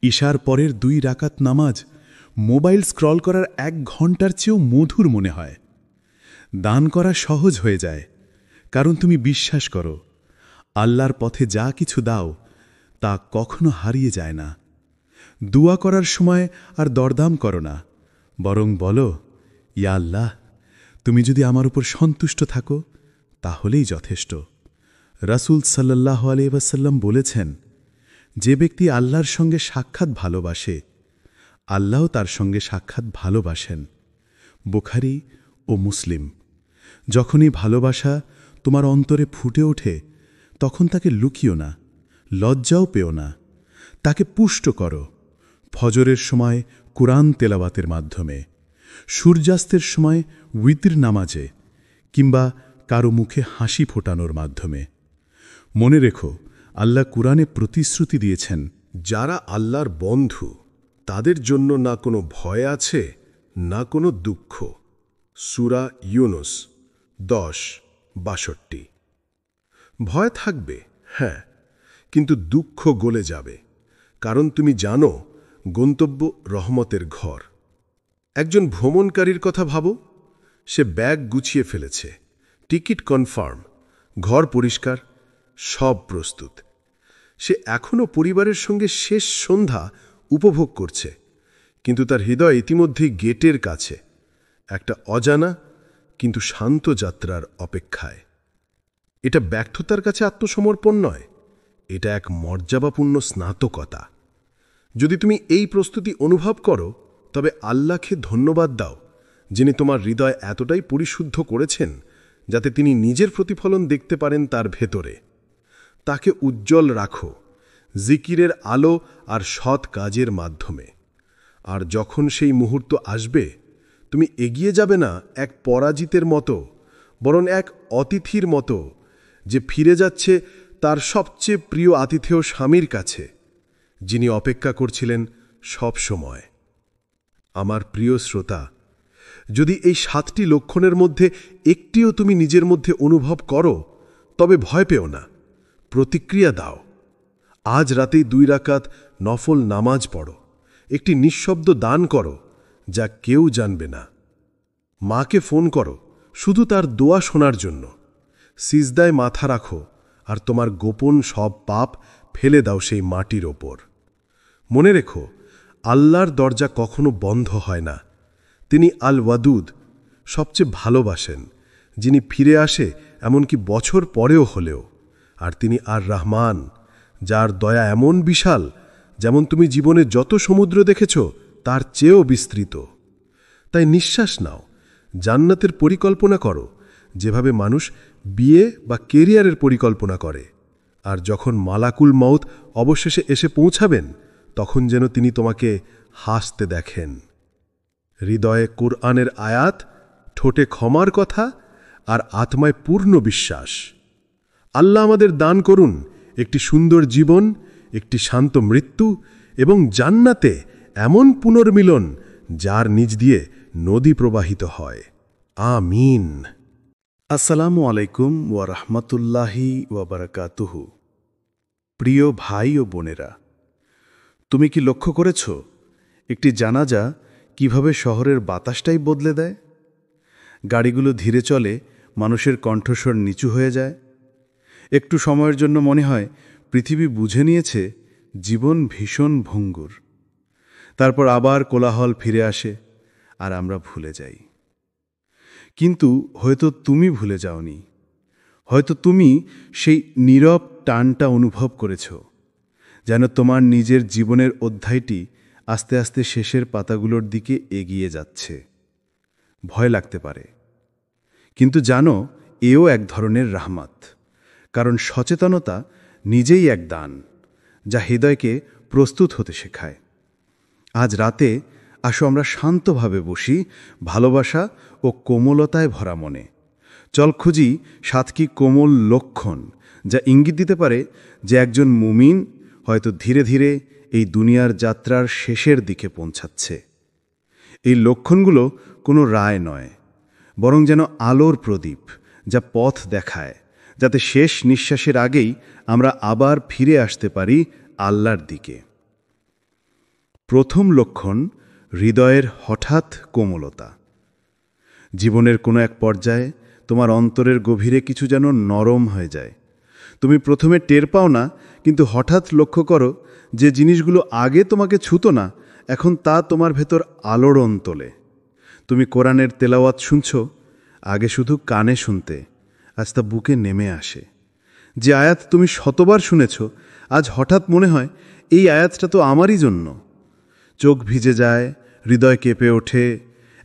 ঈশার পরের 2 রাকাত নামাজ মোবাইল স্ক্রল করার 1 ঘন্টার চেয়েও মধুর মনে হয়। দান করা সহজ হয়ে যায়, কারণ তুমি বিশ্বাস করো আল্লাহর পথে যা কিছু দাও তা কখনো হারিয়ে যায় না। দুয়া করার সময় আর দরদাম করো না, বরং বলো, ইয়া আল্লাহ, তুমি যদি আমার উপর সন্তুষ্ট থাকো তাহলেই যথেষ্ট। রাসূল সাল্লাল্লাহু আলাইহি ওয়াসাল্লাম বলেছেন, যে ব্যক্তি আল্লাহর সঙ্গে সাক্ষাৎ ভালোবাসে, আল্লাহও তার সঙ্গে সাক্ষাৎ ভালোবাসেন। বুখারী ও মুসলিম। যখনই ভালোবাসা তোমার অন্তরে ফুটে ওঠে, তখন তাকে লুকিও না, লজ্জাও পেও না, তাকে পুষ্ট করো। ফজরের সময় কুরআন তেলাওয়াতের মাধ্যমে, সূর্যাস্তের সময় উইতর নামাজে, কিংবা কারো মুখে হাসি ফোটানোর মাধ্যমে। মনে রেখো, আল্লাহ কুরআনে প্রতিশ্রুতি দিয়েছেন, যারা আল্লাহর বন্ধু তাদের জন্য না কোনো ভয় আছে, না কোনো দুঃখ। সূরা ইউনুস 10:62। ভয় থাকবে, হ্যাঁ, কিন্তু দুঃখ গলে যাবে, কারণ তুমি জানো গন্তব্য রহমতের ঘর। একজন ভ্রমণকারীর কথা ভাবো, সে ব্যাগ গুছিয়ে ফেলেছে, টিকিট কনফার্ম, ঘর পরিষ্কার, সব প্রস্তুত। সে এখনও পরিবারের সঙ্গে শেষ সন্ধ্যা উপভোগ করছে, কিন্তু তার হৃদয় ইতিমধ্যেই গেটের কাছে, একটা অজানা কিন্তু শান্ত যাত্রার অপেক্ষায়। এটা ব্যর্থতার কাছে আত্মসমর্পণ নয়, এটা এক মর্যাদাপূর্ণ স্নাতকতা। যদি তুমি এই প্রস্তুতি অনুভব করো, তবে আল্লাহকে ধন্যবাদ দাও, যিনি তোমার হৃদয় এতটাই পরিশুদ্ধ করেছেন যাতে তিনি নিজের প্রতিফলন দেখতে পারেন তার ভেতরে। তাকে উজ্জ্বল রাখো জিকিরের আলো আর সৎ কাজের মাধ্যমে। আর যখন সেই মুহূর্ত আসবে, তুমি এগিয়ে যাবে না এক পরাজিতের মতো, বরং এক অতিথির মতো, যে ফিরে যাচ্ছে তার সবচেয়ে প্রিয় আতিথেয় স্বামীর কাছে, যিনি অপেক্ষা করছিলেন সব সময়। আমার প্রিয় শ্রোতা, যদি এই 7টি লক্ষণের মধ্যে একটিও তুমি নিজের মধ্যে অনুভব করো, তবে ভয় পেও না, প্রতিক্রিয়া দাও। আজ রাতেই 2 রাকাত নফল নামাজ পড়ো, একটি নিঃশব্দ দান করো যা কেউ জানবে না। মাকে ফোন করো শুধু তার দোয়া শোনার জন্য। সিজদায় মাথা রাখো আর তোমার গোপন সব পাপ ফেলে দাও সেই মাটির ওপর। মনে রেখো, আল্লাহর দরজা কখনো বন্ধ হয় না। তিনি আল ওয়াদুদ, সবচেয়ে ভালোবাসেন, যিনি ফিরে আসে এমনকি বছর পরেও হলেও। আর তিনি আর রহমান, যার দয়া এমন বিশাল, যেমন তুমি জীবনে যত সমুদ্র দেখেছ তার চেয়েও বিস্তৃত। তাই নিঃশ্বাস নাও, জান্নাতের পরিকল্পনা করো, যেভাবে মানুষ বিয়ে বা কেরিয়ারের পরিকল্পনা করে। আর যখন মালাকুল মউত অবশেষে এসে পৌঁছাবেন, তখন যেন তিনি তোমাকে হাসতে দেখেন। হৃদয়ে কুরআনের আয়াত, ঠোঁটে ক্ষমার কথা, আর আত্মায় পূর্ণ বিশ্বাস। আল্লাহ আমাদের দান করুন একটি সুন্দর জীবন, একটি শান্ত মৃত্যু এবং জান্নাতে এমন পুনর্মিলন যার নিজ দিয়ে নদী প্রবাহিত হয়। আমিন। আসসালামু আলাইকুম ওয়া রাহমাতুল্লাহি ওয়া বারাকাতুহু। প্রিয় ভাই ও বোনেরা, তুমি কি লক্ষ্য করেছ একটি জানাজা কিভাবে শহরের বাতাসটাই বদলে দেয়? গাড়িগুলো ধীরে চলে, মানুষের কণ্ঠস্বর নিচু হয়ে যায়। একটু সময়ের জন্য মনে হয় পৃথিবী বুঝে নিয়েছে জীবন ভীষণ ভঙ্গুর। তারপর আবার কোলাহল ফিরে আসে আর আমরা ভুলে যাই। কিন্তু হয়তো তুমি ভুলে যাওনি, হয়তো তুমি সেই নীরব টানটা অনুভব করেছ, যেন তোমার নিজের জীবনের অধ্যায়টি আস্তে আস্তে শেষের পাতাগুলোর দিকে এগিয়ে যাচ্ছে। ভয় লাগতে পারে, কিন্তু জানো এও এক ধরনের রাহমাত, কারণ সচেতনতা নিজেই এক দান যা হৃদয়কে প্রস্তুত হতে শেখায়। আজ রাতে আসো আমরা শান্তভাবে বসি, ভালোবাসা ও কোমলতায় ভরা মনে। চল খুঁজি সাতটি কোমল লক্ষণ যা ইঙ্গিত দিতে পারে যে একজন মুমিন হয়তো ধীরে ধীরে এই দুনিয়ার যাত্রার শেষের দিকে পৌঁছাচ্ছে। এই লক্ষণগুলো কোনো রায় নয়, বরং যেন আলোর প্রদীপ যা পথ দেখায়, যাতে শেষ নিঃশ্বাসের আগেই আমরা আবার ফিরে আসতে পারি আল্লাহর দিকে। প্রথম লক্ষণ, হৃদয়ের হঠাৎ কোমলতা। জীবনের কোনো এক পর্যায়ে তোমার অন্তরের গভীরে কিছু যেন নরম হয়ে যায়। তুমি প্রথমে টের পাও না, কিন্তু হঠাৎ লক্ষ্য করো যে জিনিসগুলো আগে তোমাকে ছুতো না, এখন তা তোমার ভেতর আলোড়ন তোলে। তুমি কোরআনের তেলাওয়াত শুনছ, আগে শুধু কানে শুনতে, আজ তা বুকে নেমে আসে। যে আয়াত তুমি শতবার শুনেছ, আজ হঠাৎ মনে হয় এই আয়াতটা তো আমারই জন্য। চোখ ভিজে যায়, হৃদয় কেঁপে ওঠে,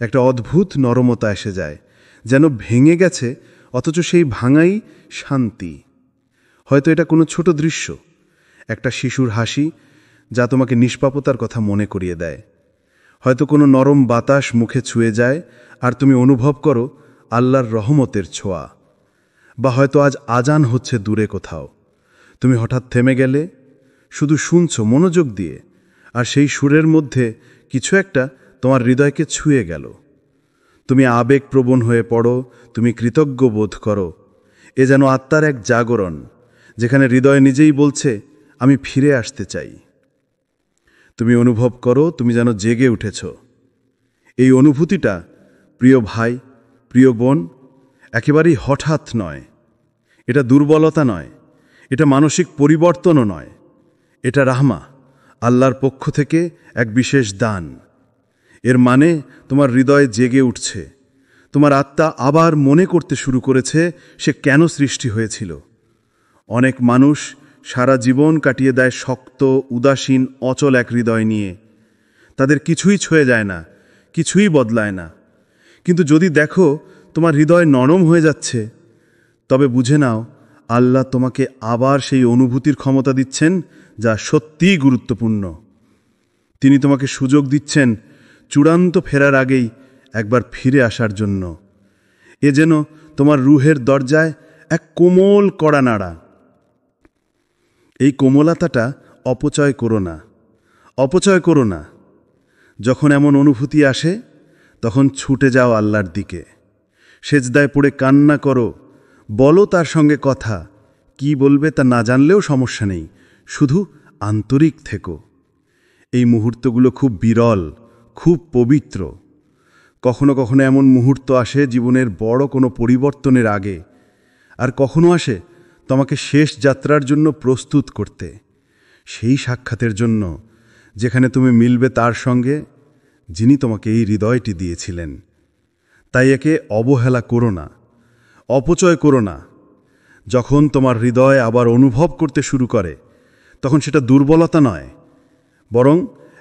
একটা অদ্ভুত নরমতা এসে যায়, যেন ভেঙে গেছে অথচ সেই ভাঙাই শান্তি। হয়তো এটা কোনো ছোট দৃশ্য, একটা শিশুর হাসি যা তোমাকে নিষ্পাপতার কথা মনে করিয়ে দেয়। হয়তো কোনো নরম বাতাস মুখে ছুঁয়ে যায় আর তুমি অনুভব করো আল্লাহর রহমতের ছোঁয়া। বা হয়তো আজ আজান হচ্ছে দূরে কোথাও, তুমি হঠাৎ থেমে গেলে, শুধু শুনছো মনোযোগ দিয়ে, আর সেই সুরের মধ্যে কিছু একটা তোমার হৃদয়কে ছুঁয়ে গেল। তুমি আবেগপ্রবণ হয়ে পড়ো, তুমি কৃতজ্ঞ বোধ করো। এ যেন আত্মার এক জাগরণ, যেখানে হৃদয় নিজেই বলছে আমি ফিরে আসতে চাই। তুমি অনুভব করো তুমি যেন জেগে উঠেছ। এই অনুভূতিটা, প্রিয় ভাই, প্রিয় বোন, একেবারেই হঠাৎ নয়। এটা দুর্বলতা নয়, এটা মানসিক পরিবর্তনও নয়, এটা রাহমা, আল্লাহর পক্ষ থেকে এক বিশেষ দান। এর মানে তোমার হৃদয় জেগে উঠছে, তোমার আত্মা আবার মনে করতে শুরু করেছে সে কেন সৃষ্টি হয়েছিল। অনেক মানুষ সারা জীবন কাটিয়ে দেয় শক্ত, উদাসীন, অচল এক হৃদয় নিয়ে। তাদের কিছুই ছুঁয়ে যায় না, কিছুই বদলায় না। কিন্তু যদি দেখো তোমার হৃদয় নরম হয়ে যাচ্ছে, তবে বুঝে নাও আল্লাহ তোমাকে আবার সেই অনুভূতির ক্ষমতা দিচ্ছেন যা সত্যিই গুরুত্বপূর্ণ। তিনি তোমাকে সুযোগ দিচ্ছেন চূড়ান্ত ফেরার আগেই একবার ফিরে আসার জন্য। এ যেন তোমার রুহের দরজায় এক কোমল কড়া নাড়া। এই কোমলতাটা অপচয় করো না, অপচয় করো না। যখন এমন অনুভূতি আসে, তখন ছুটে যাও আল্লাহর দিকে, সেজদায় পড়ে কান্না করো, বলো তার সঙ্গে কথা। কি বলবে তা না জানলেও সমস্যা নেই, শুধু আন্তরিক থেকো। এই মুহূর্তগুলো খুব বিরল, খুব পবিত্র। কখনো কখনো এমন মুহূর্ত আসে জীবনের বড় কোনো পরিবর্তনের আগে, আর কখনো আসে তোমাকে শেষ যাত্রার জন্য প্রস্তুত করতে, সেই সাক্ষাতের জন্য যেখানে তুমি মিলবে তার সঙ্গে যিনি তোমাকে এই হৃদয়টি দিয়েছিলেন। তাই একে অবহেলা করো না, অপচয় করো না। যখন তোমার হৃদয় আবার অনুভব করতে শুরু করে, তখন সেটা দুর্বলতা নয়, বরং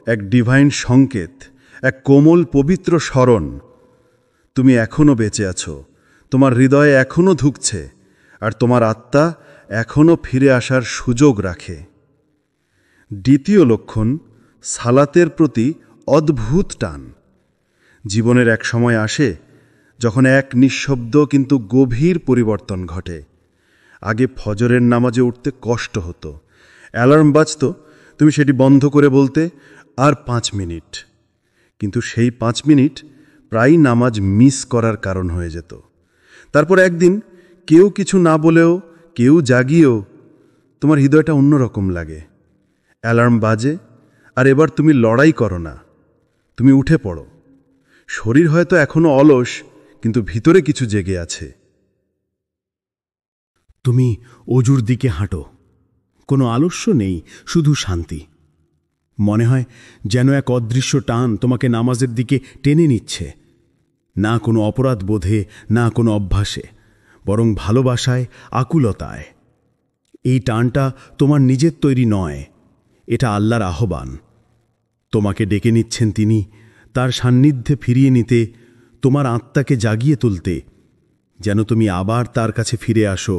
এক ডিভাইন সংকেত, এক কোমল পবিত্র স্মরণ। তুমি এখনও বেঁচে আছো, তোমার হৃদয়ে এখনও ধুঁকছে, আর তোমার আত্মা এখনও ফিরে আসার সুযোগ রাখে। দ্বিতীয় লক্ষণ, সালাতের প্রতি অদ্ভুত টান। জীবনের এক সময় আসে যখন এক নিঃশব্দ কিন্তু গভীর পরিবর্তন ঘটে। আগে ফজরের নামাজে উঠতে কষ্ট হতো, অ্যালার্ম বাজত, তুমি সেটি বন্ধ করে বলতে আর 5 মিনিট। কিন্তু সেই 5 মিনিট প্রায়ই নামাজ মিস করার কারণ হয়ে যেত। তারপর একদিন কেউ কিছু না বলেও, কেউ জাগিয়েও তোমার হৃদয়টা অন্যরকম লাগে। অ্যালার্ম বাজে, আর এবার তুমি লড়াই করো না, তুমি উঠে পড়ো। শরীর হয়তো এখনো অলস, কিন্তু ভিতরে কিছু জেগে আছে। তুমি অজুর দিকে হাঁটো, কোনো আলস্য নেই, শুধু শান্তি। মনে হয় যেন এক অদৃশ্য টান তোমাকে নামাজের দিকে টেনে নিচ্ছে, না কোনো অপরাধ বোধে, না কোনো অভ্যাসে, বরং ভালোবাসায়, আকুলতায়। এই টানটা তোমার নিজের তৈরি নয়, এটা আল্লাহর আহ্বান। তোমাকে ডেকে নিচ্ছেন তিনি, তার সান্নিধ্যে ফিরিয়ে নিতে, তোমার আত্মাকে জাগিয়ে তুলতে, যেন তুমি আবার তার কাছে ফিরে আসো,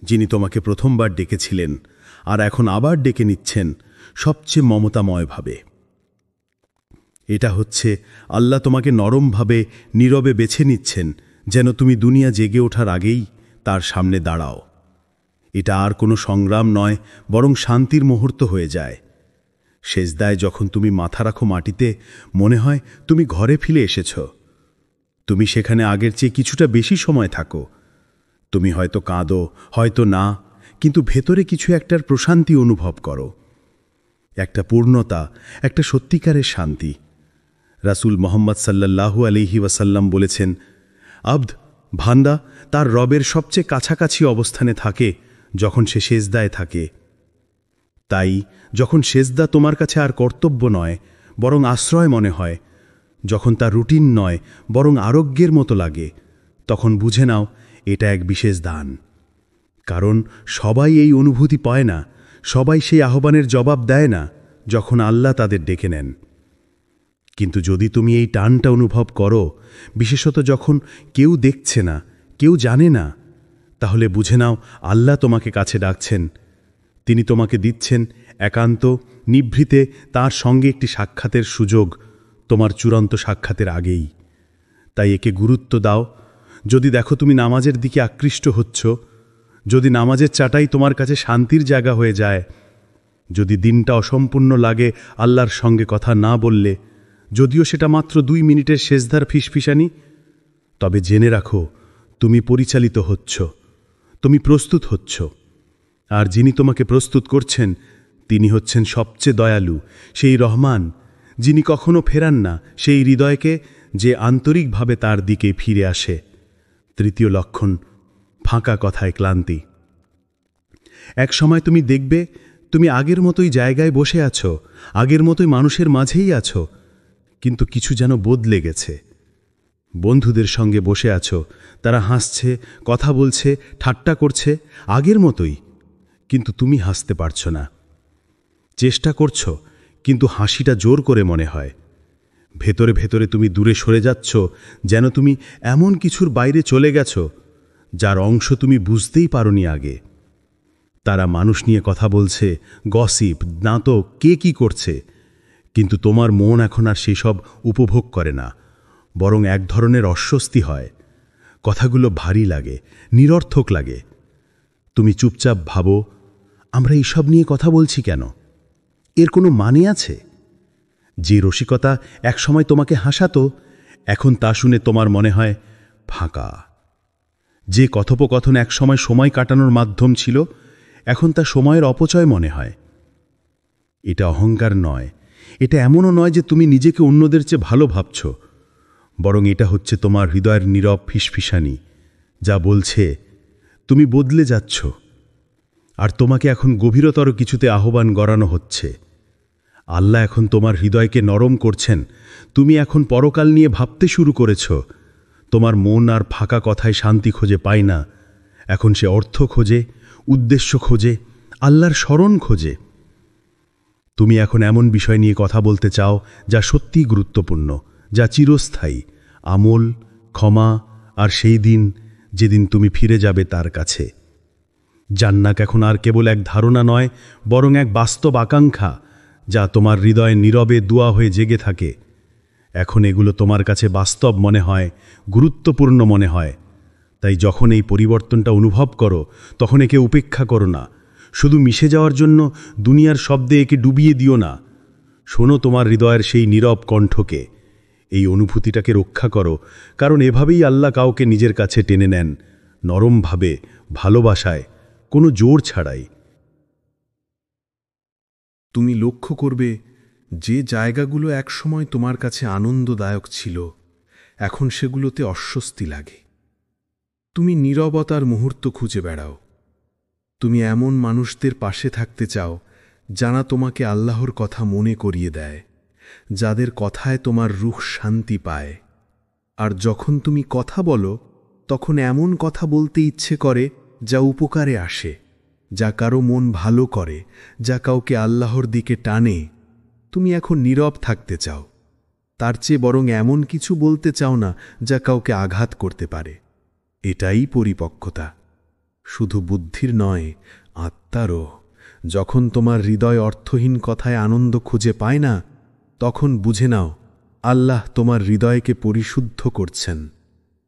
যিনি তোমাকে প্রথমবার ডেকেছিলেন আর এখন আবার ডেকে নিচ্ছেন সবচেয়ে মমতাময়ভাবে। এটা হচ্ছে আল্লাহ তোমাকে নরমভাবে, নীরবে বেছে নিচ্ছেন, যেন তুমি দুনিয়া জেগে ওঠার আগেই তার সামনে দাঁড়াও। এটা আর কোনো সংগ্রাম নয়, বরং শান্তির মুহূর্ত হয়ে যায়। সেজদায় যখন তুমি মাথা রাখো মাটিতে, মনে হয় তুমি ঘরে ফিরে এসেছ। তুমি সেখানে আগের চেয়ে কিছুটা বেশি সময় থাকো। তুমি হয়তো কাঁদো, হয়তো না, কিন্তু ভেতরে কিছু একটার প্রশান্তি অনুভব করো, একটা পূর্ণতা, একটা সত্যিকারের শান্তি। রাসূল মুহাম্মদ সাল্লাল্লাহু আলাইহি ওয়াসাল্লাম বলেছেন, আবদ, বান্দা তার রবের সবচেয়ে কাছাকাছি অবস্থানে থাকে যখন সে সেজদায় থাকে। তাই যখন সেজদা তোমার কাছে আর কর্তব্য নয়, বরং আশ্রয় মনে হয়, যখন তা রুটিন নয়, বরং আরোগ্যের মতো লাগে, তখন বুঝে নাও এটা এক বিশেষ দান। কারণ সবাই এই অনুভূতি পায় না, সবাই সেই আহ্বানের জবাব দেয় না যখন আল্লাহ তাদের ডেকে নেন। কিন্তু যদি তুমি এই টানটা অনুভব করো, বিশেষত যখন কেউ দেখছে না, কেউ জানে না, তাহলে বুঝে নাও আল্লাহ তোমাকে কাছে ডাকছেন। তিনি তোমাকে দিচ্ছেন একান্ত, নিভৃতে তার সঙ্গে একটি সাক্ষাতের সুযোগ, তোমার চূড়ান্ত সাক্ষাতের আগেই। তাই একে গুরুত্ব দাও। যদি দেখো তুমি নামাজের দিকে আকৃষ্ট হচ্ছ, যদি নামাজের চাটাই তোমার কাছে শান্তির জায়গা হয়ে যায়, যদি দিনটা অসম্পূর্ণ লাগে আল্লাহর সঙ্গে কথা না বললে, যদিও সেটা মাত্র 2 মিনিটের সেজদার ফিসফিসানি, তবে জেনে রাখো তুমি পরিচালিত হচ্ছ, তুমি প্রস্তুত হচ্ছ। আর যিনি তোমাকে প্রস্তুত করছেন তিনি হচ্ছেন সবচেয়ে দয়ালু, সেই রহমান, যিনি কখনো ফেরান না সেই হৃদয়কে যে আন্তরিকভাবে তার দিকে ফিরে আসে। তৃতীয় লক্ষণ, ফাঁকা কথায় ক্লান্তি। এক সময় তুমি দেখবে তুমি আগের মতোই জায়গায় বসে আছো, আগের মতোই মানুষের মাঝেই আছো, কিন্তু কিছু যেন বদলে গেছে। বন্ধুদের সঙ্গে বসে আছো, তারা হাসছে, কথা বলছে, ঠাট্টা করছে, আগের মতোই, কিন্তু তুমি হাসতে পারছো না। চেষ্টা করছো, কিন্তু হাসিটা জোর করে মনে হয়। ভেতরে ভেতরে তুমি দূরে সরে যাচ্ছ, যেন তুমি এমন কিছুর বাইরে চলে গেছো যার অংশ তুমি বুঝতেই পারোনি আগে। তারা মানুষ নিয়ে কথা বলছে, গসিপ, নাটক, কে কি করছে, কিন্তু তোমার মন এখন আর সেসব উপভোগ করে না, বরং এক ধরনের অস্বস্তি হয়। কথাগুলো ভারী লাগে, নিরর্থক লাগে। তুমি চুপচাপ ভাবো, আমরা এইসব নিয়ে কথা বলছি কেন? এর কোনো মানে আছে? যে রসিকতা একসময় তোমাকে হাসাতো, এখন তা শুনে তোমার মনে হয় ফাঁকা। যে কথোপকথন একসময় সময় কাটানোর মাধ্যম ছিল, এখন তা সময়ের অপচয় মনে হয়। এটা অহংকার নয়, এটা এমনও নয় যে তুমি নিজেকে অন্যদের চেয়ে ভালো ভাবছ, বরং এটা হচ্ছে তোমার হৃদয়ের নীরব ফিসফিসানি, যা বলছে তুমি বদলে যাচ্ছ, আর তোমাকে এখন গভীরতর কিছুতে আহ্বান গড়ানো হচ্ছে। আল্লাহ এখন তোমার হৃদয়কে নরম করছেন। তুমি এখন পরকাল নিয়ে ভাবতে শুরু করেছ, তোমার মন আর ফাঁকা কথায় শান্তি খোঁজে পায় না, এখন সে অর্থ খোঁজে, উদ্দেশ্য খোঁজে, আল্লাহর স্মরণ খোঁজে। তুমি এখন এমন বিষয় নিয়ে কথা বলতে চাও যা সত্যিই গুরুত্বপূর্ণ, যা চিরস্থায়ী, আমল, ক্ষমা আর সেই দিন যেদিন তুমি ফিরে যাবে তার কাছে। জান্নাত এখন আর কেবল এক ধারণা নয়, বরং এক বাস্তব আকাঙ্ক্ষা যা তোমার হৃদয়ে নীরবে দোয়া হয়ে জেগে থাকে। এখন এগুলো তোমার কাছে বাস্তব মনে হয়, গুরুত্বপূর্ণ মনে হয়। তাই যখন এই পরিবর্তনটা অনুভব করো, তখন একে উপেক্ষা করো না। শুধু মিশে যাওয়ার জন্য দুনিয়ার শব্দে একে ডুবিয়ে দিও না। শোনো তোমার হৃদয়ের সেই নীরব কণ্ঠকে। এই অনুভূতিটাকে রক্ষা করো, কারণ এভাবেই আল্লাহ কাউকে নিজের কাছে টেনে নেন, নরমভাবে, ভালোবাসায়, কোনো জোর ছাড়াই। তুমি লক্ষ্য করবে যে জায়গাগুলো একসময় তোমার কাছে আনন্দদায়ক ছিল, এখন সেগুলোতে অস্বস্তি লাগে। তুমি নীরবতার মুহূর্ত খুঁজে বেড়াও। তুমি এমন মানুষদের পাশে থাকতে চাও যারা তোমাকে আল্লাহর কথা মনে করিয়ে দেয়, যাদের কথায় তোমার রূহ শান্তি পায়। আর যখন তুমি কথা বলো, তখন এমন কথা বলতে ইচ্ছে করে যা উপকারে আসে, যা কারো মন ভালো করে, যা কাউকে আল্লাহর দিকে টানে। তুমি এখন নীরব থাকতে চাও, তার চেয়ে বরং এমন কিছু বলতে চাও না যা কাউকে আঘাত করতে পারে। এটাই পরিপক্কতা, শুধু বুদ্ধির নয়, আত্মারও। যখন তোমার হৃদয় অর্থহীন কথায় আনন্দ খুঁজে পায় না, তখন বুঝে নাও আল্লাহ তোমার হৃদয়কে পরিশুদ্ধ করছেন।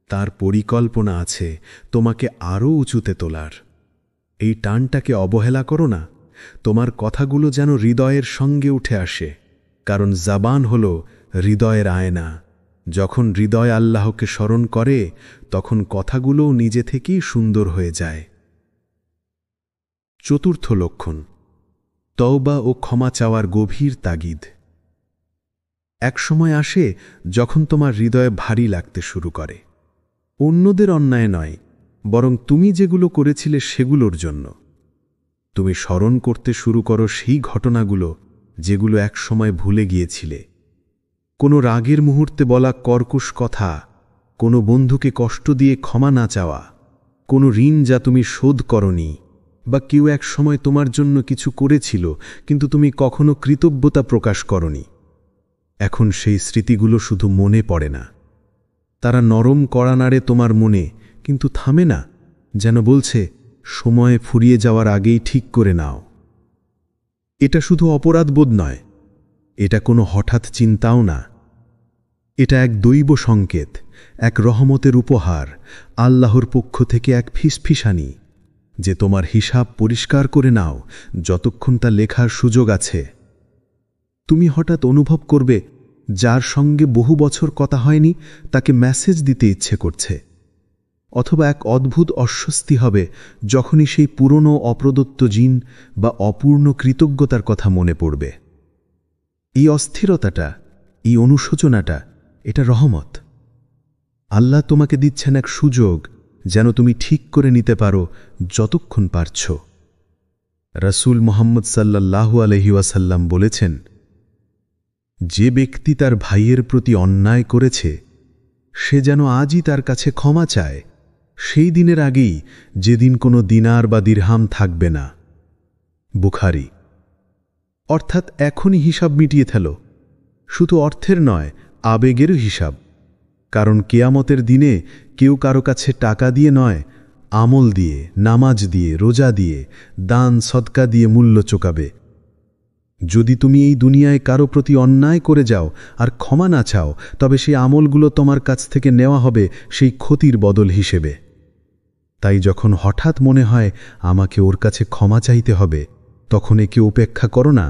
তার পরিকল্পনা আছে তোমাকে আরও উঁচুতে তোলার। এই টানটাকে অবহেলা করো না। তোমার কথাগুলো যেন হৃদয়ের সঙ্গে উঠে আসে, কারণ জাবান হল হৃদয়ের আয়না। যখন হৃদয় আল্লাহকে স্মরণ করে, তখন কথাগুলোও নিজে থেকেই সুন্দর হয়ে যায়। চতুর্থ লক্ষণ, তওবা ও ক্ষমা চাওয়ার গভীর তাগিদ। এক সময় আসে যখন তোমার হৃদয়ে ভারী লাগতে শুরু করে, অন্যদের অন্যায় নয়, বরং তুমি যেগুলো করেছিলে সেগুলোর জন্য। তুমি স্মরণ করতে শুরু করো সেই ঘটনাগুলো যেগুলো এক সময় ভুলে গিয়েছিলে। কোনো রাগের মুহূর্তে বলা কর্কশ কথা, কোনো বন্ধুকে কষ্ট দিয়ে ক্ষমা না চাওয়া, কোনো ঋণ যা তুমি শোধ করনি, বা কেউ এক সময় তোমার জন্য কিছু করেছিল কিন্তু তুমি কখনো কৃতজ্ঞতা প্রকাশ করনি। এখন সেই স্মৃতিগুলো শুধু মনে পড়ে না, তারা নরম কড়া নাড়ে তোমার মনে, কিন্তু থামে না, যেন বলছে সময় ফুরিয়ে যাওয়ার আগেই ঠিক করে নাও। এটা শুধু অপরাধবোধ নয়, এটা কোনো হঠাৎ চিন্তাও না। এটা এক দৈব সংকেত, এক রহমতের উপহার, আল্লাহর পক্ষ থেকে এক ফিসফিসানি, যে তোমার হিসাব পরিষ্কার করে নাও যতক্ষণ তা লেখার সুযোগ আছে। তুমি হঠাৎ অনুভব করবে যার সঙ্গে বহু বছর কথা হয়নি তাকে মেসেজ দিতে ইচ্ছে করছে, অথবা এক অদ্ভুত অস্বস্তি হবে যখনই সেই পুরনো অপ্রদত্ত জিন বা অপূর্ণ কৃতজ্ঞতার কথা মনে পড়বে। এই অস্থিরতাটা, এই অনুশোচনাটা, এটা রহমত। আল্লাহ তোমাকে দিচ্ছেন এক সুযোগ যেন তুমি ঠিক করে নিতে পারো যতক্ষণ পারছ। রাসূল মুহাম্মদ সাল্লাল্লাহু আলাইহি ওয়াসাল্লাম বলেছেন, যে ব্যক্তি তার ভাইয়ের প্রতি অন্যায় করেছে সে যেন আজই তার কাছে ক্ষমা চায়, সেই দিনের আগেই যেদিন কোনো দিনার বা দিরহাম থাকবে না। বুখারী। অর্থাৎ এখনই হিসাব মিটিয়ে ফেলো, শুধু অর্থের নয়, আবেগেরও হিসাব। কারণ কিয়ামতের দিনে কেউ কারো কাছে টাকা দিয়ে নয়, আমল দিয়ে, নামাজ দিয়ে, রোজা দিয়ে, দান সদকা দিয়ে মূল্য চোকাবে। যদি তুমি এই দুনিয়ায় কারো প্রতি অন্যায় করে যাও আর ক্ষমা না চাও, তবে সেই আমলগুলো তোমার কাছ থেকে নেওয়া হবে সেই ক্ষতির বদল হিসেবে। তাই যখন হঠাৎ মনে হয় আমাকে ওর কাছে ক্ষমা চাইতে হবে, তখন একে উপেক্ষা করো না।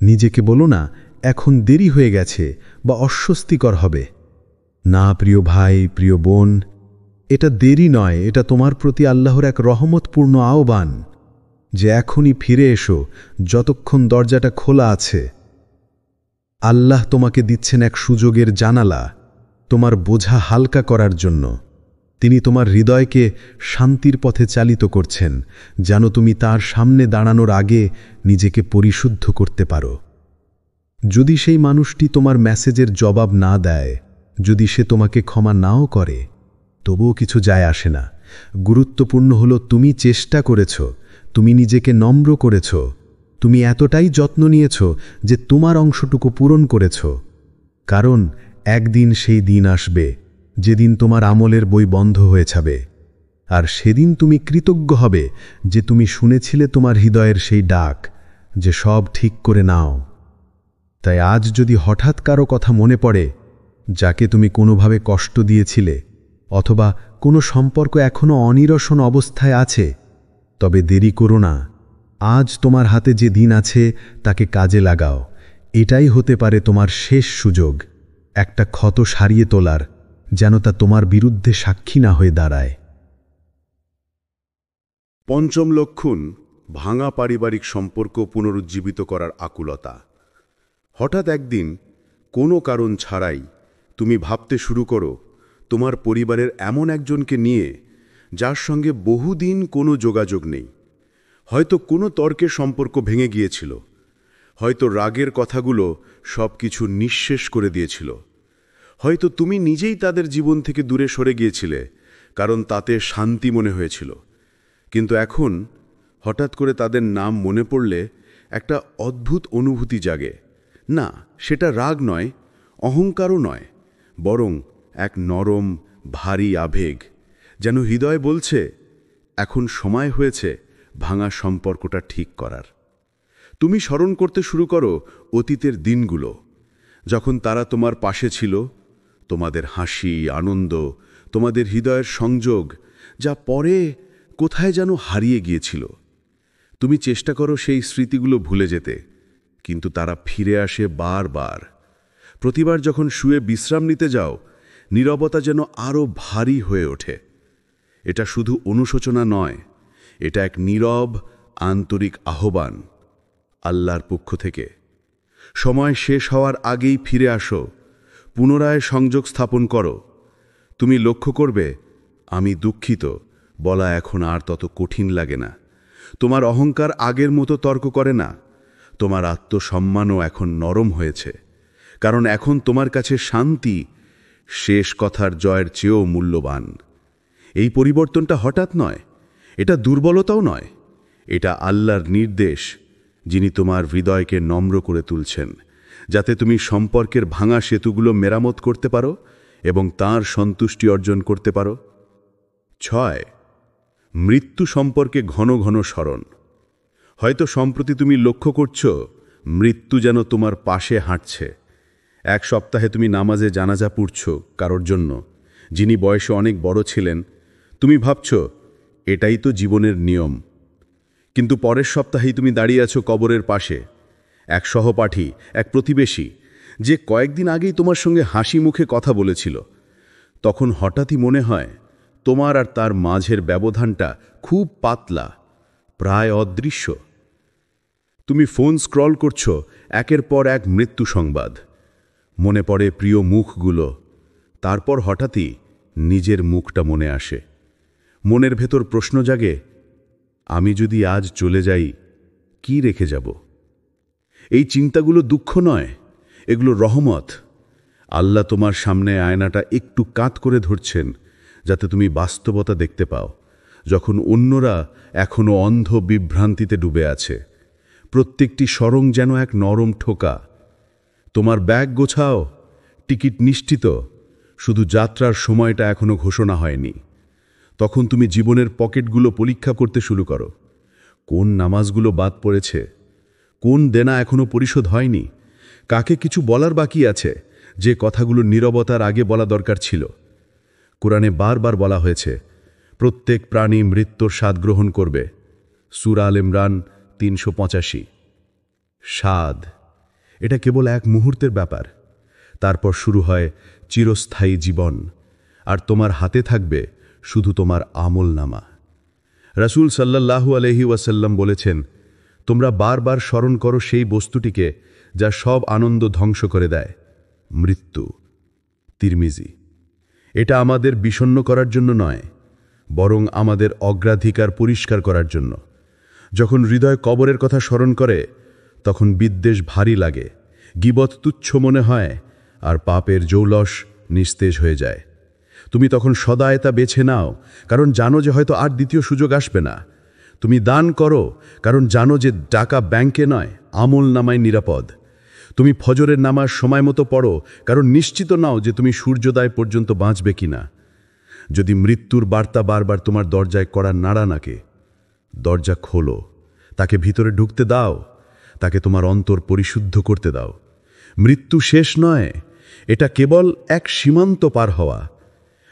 নিজেকে বলো না এখন দেরি হয়ে গেছে বা অস্বস্তিকর হবে। না প্রিয় ভাই, প্রিয় বোন, এটা দেরি নয়, এটা তোমার প্রতি আল্লাহর এক রহমতপূর্ণ আহ্বান, যে এখনই ফিরে এসো যতক্ষণ দরজাটা খোলা আছে। আল্লাহ তোমাকে দিচ্ছেন এক সুযোগের জানালা, তোমার বোঝা হালকা করার জন্য। তিনি তোমার হৃদয়কে শান্তির পথে চালিত করছেন, যেন তুমি তার সামনে দাঁড়ানোর আগে নিজেকে পরিশুদ্ধ করতে পারো। যদি সেই মানুষটি তোমার মেসেজের জবাব না দেয়, যদি সে তোমাকে ক্ষমা নাও করে তবুও কিছু যায় আসে না। গুরুত্বপূর্ণ হলো তুমি চেষ্টা করেছ, তুমি নিজেকে নম্র করেছ, তুমি এতটাই যত্ন নিয়েছ যে তোমার অংশটুকু পূরণ করেছ। কারণ একদিন সেই দিন আসবে যেদিন তোমার আমলের বই বন্ধ হয়ে যাবে, আর সেদিন তুমি কৃতজ্ঞ হবে যে তুমি শুনেছিলে তোমার হৃদয়ের সেই ডাক যে সব ঠিক করে নাও। তাই আজ যদি হঠাৎ কারো কথা মনে পড়ে যাকে তুমি কোনোভাবে কষ্ট দিয়েছিলে, অথবা কোনো সম্পর্ক এখনও অনিরসন অবস্থায় আছে, তবে দেরি করো না। আজ তোমার হাতে যে দিন আছে তাকে কাজে লাগাও। এটাই হতে পারে তোমার শেষ সুযোগ একটা ক্ষত সারিয়ে তোলার, যেন তা তোমার বিরুদ্ধে সাক্ষী না হয়ে দাঁড়ায়। পঞ্চম লক্ষণ, ভাঙা পারিবারিক সম্পর্ক পুনরুজ্জীবিত করার আকুলতা। হঠাৎ একদিন কোনো কারণ ছাড়াই তুমি ভাবতে শুরু করো তোমার পরিবারের এমন একজনকে নিয়ে যার সঙ্গে বহুদিন কোনো যোগাযোগ নেই। হয়তো কোনো তর্কে সম্পর্ক ভেঙে গিয়েছিল, হয়তো রাগের কথাগুলো সব কিছু নিঃশেষ করে দিয়েছিল, হয়তো তুমি নিজেই তাদের জীবন থেকে দূরে সরে গিয়েছিলে কারণ তাতে শান্তি মনে হয়েছিল। কিন্তু এখন হঠাৎ করে তাদের নাম মনে পড়লে একটা অদ্ভুত অনুভূতি জাগে। না, সেটা রাগ নয়, অহংকারও নয়, বরং এক নরম ভারী আবেগ, যেন হৃদয় বলছে এখন সময় হয়েছে ভাঙা সম্পর্কটা ঠিক করার। তুমি স্মরণ করতে শুরু করো অতীতের দিনগুলো, যখন তারা তোমার পাশে ছিল, তোমাদের হাসি, আনন্দ, তোমাদের হৃদয়ের সংযোগ, যা পরে কোথায় যেন হারিয়ে গিয়েছিল। তুমি চেষ্টা করো সেই স্মৃতিগুলো ভুলে যেতে, কিন্তু তারা ফিরে আসে বারবার। প্রতিবার যখন শুয়ে বিশ্রাম নিতে যাও, নীরবতা যেন আরও ভারী হয়ে ওঠে। এটা শুধু অনুশোচনা নয়, এটা এক নীরব আন্তরিক আহ্বান আল্লাহর পক্ষ থেকে। সময় শেষ হওয়ার আগেই ফিরে আসো, পুনরায় সংযোগ স্থাপন করো। তুমি লক্ষ্য করবে আমি দুঃখিত বলা এখন আর তত কঠিন লাগে না। তোমার অহংকার আগের মতো তর্ক করে না, তোমার আত্মসম্মানও এখন নরম হয়েছে, কারণ এখন তোমার কাছে শান্তি শেষ কথার জয়ের চেয়েও মূল্যবান। এই পরিবর্তনটা হঠাৎ নয়, এটা দুর্বলতাও নয়, এটা আল্লাহর নির্দেশ, যিনি তোমার হৃদয়কে নম্র করে তুলছেন, যাতে তুমি সম্পর্কের ভাঙা সেতুগুলো মেরামত করতে পারো এবং তাঁর সন্তুষ্টি অর্জন করতে পারো। 6. মৃত্যু সম্পর্কে ঘন ঘন স্মরণ। হয়তো সম্প্রতি তুমি লক্ষ্য করছো মৃত্যু যেন তোমার পাশে হাঁটছে। এক সপ্তাহে তুমি নামাজে জানাজা পড়ছো কারোর জন্য, যিনি বয়সে অনেক বড় ছিলেন। তুমি ভাবছ এটাই তো জীবনের নিয়ম, কিন্তু পরের সপ্তাহেই তুমি দাঁড়িয়ে আছো কবরের পাশে। এক সহপাঠী, এক প্রতিবেশী, যে কয়েকদিন আগেই তোমার সঙ্গে হাসি মুখে কথা বলেছিল, তখন হঠাৎই মনে হয় তোমার আর তার মাঝের ব্যবধানটা খুব পাতলা, প্রায় অদৃশ্য। তুমি ফোন স্ক্রল করছো, একের পর এক মৃত্যু সংবাদ, মনে পড়ে প্রিয় মুখগুলো, তারপর হঠাৎই নিজের মুখটা মনে আসে। মনের ভেতর প্রশ্ন জাগে, আমি যদি আজ চলে যাই কি রেখে যাব? এই চিন্তাগুলো দুঃখ নয়, এগুলো রহমত। আল্লাহ তোমার সামনে আয়নাটা একটু কাত করে ধরছেন, যাতে তুমি বাস্তবতা দেখতে পাও, যখন অন্যরা এখনো অন্ধ বিভ্রান্তিতে ডুবে আছে। প্রত্যেকটি সরং যেন এক নরম ঠোকা। তোমার ব্যাগ গোছাও, টিকিট নিশ্চিত, শুধু যাত্রার সময়টা এখনো ঘোষণা হয়নি। তখন তুমি জীবনের পকেটগুলো পরীক্ষা করতে শুরু করো। কোন নামাজগুলো বাদ পড়েছে, কোন দেনা এখনো পরিশোধ হয়নি, কাকে কিছু বলার বাকি আছে যে কথাগুলো নীরবতার আগে বলা দরকার ছিল। কোরআনে বারবার বলা হয়েছে প্রত্যেক প্রাণী মৃত্যুর স্বাদ গ্রহণ করবে। সূরা আল ইমরান 385। স্বাদ, এটা কেবল এক মুহূর্তের ব্যাপার, তারপর শুরু হয় চিরস্থায়ী জীবন, আর তোমার হাতে থাকবে শুধু তোমার আমলনামা। রাসূল সাল্লাল্লাহু আলাইহি ওয়াসাল্লাম বলেছেন, তোমরা বারবার স্মরণ করো সেই বস্তুটিকে যা সব আনন্দ ধ্বংস করে দেয়, মৃত্যু। তিরমিজি। এটা আমাদের বিষণ্ণ করার জন্য নয়, বরং আমাদের অগ্রাধিকার পরিষ্কার করার জন্য। যখন হৃদয় কবরের কথা স্মরণ করে, তখন বিদ্বেষ ভারী লাগে, গীবত তুচ্ছ মনে হয়, আর পাপের জৌলস নিস্তেজ হয়ে যায়। তুমি তখন সদায় তা বেছে নাও, কারণ জানো যে হয়তো আর দ্বিতীয় সুযোগ আসবে না। তুমি দান করো, কারণ জানো যে টাকা ব্যাংকে নয়, আমল নামায় নিরাপদ। তুমি ফজরের নামাজ সময় মতো পড়ো, কারণ নিশ্চিত নাও যে তুমি সূর্যোদয় পর্যন্ত বাঁচবে কিনা। যদি মৃত্যুর বার্তা বারবার তোমার দরজায় কড়া নাড়া নাকে, দরজা খোলো, তাকে ভিতরে ঢুকতে দাও, তাকে তোমার অন্তর পরিশুদ্ধ করতে দাও। মৃত্যু শেষ নয়, এটা কেবল এক সীমান্ত পার হওয়া।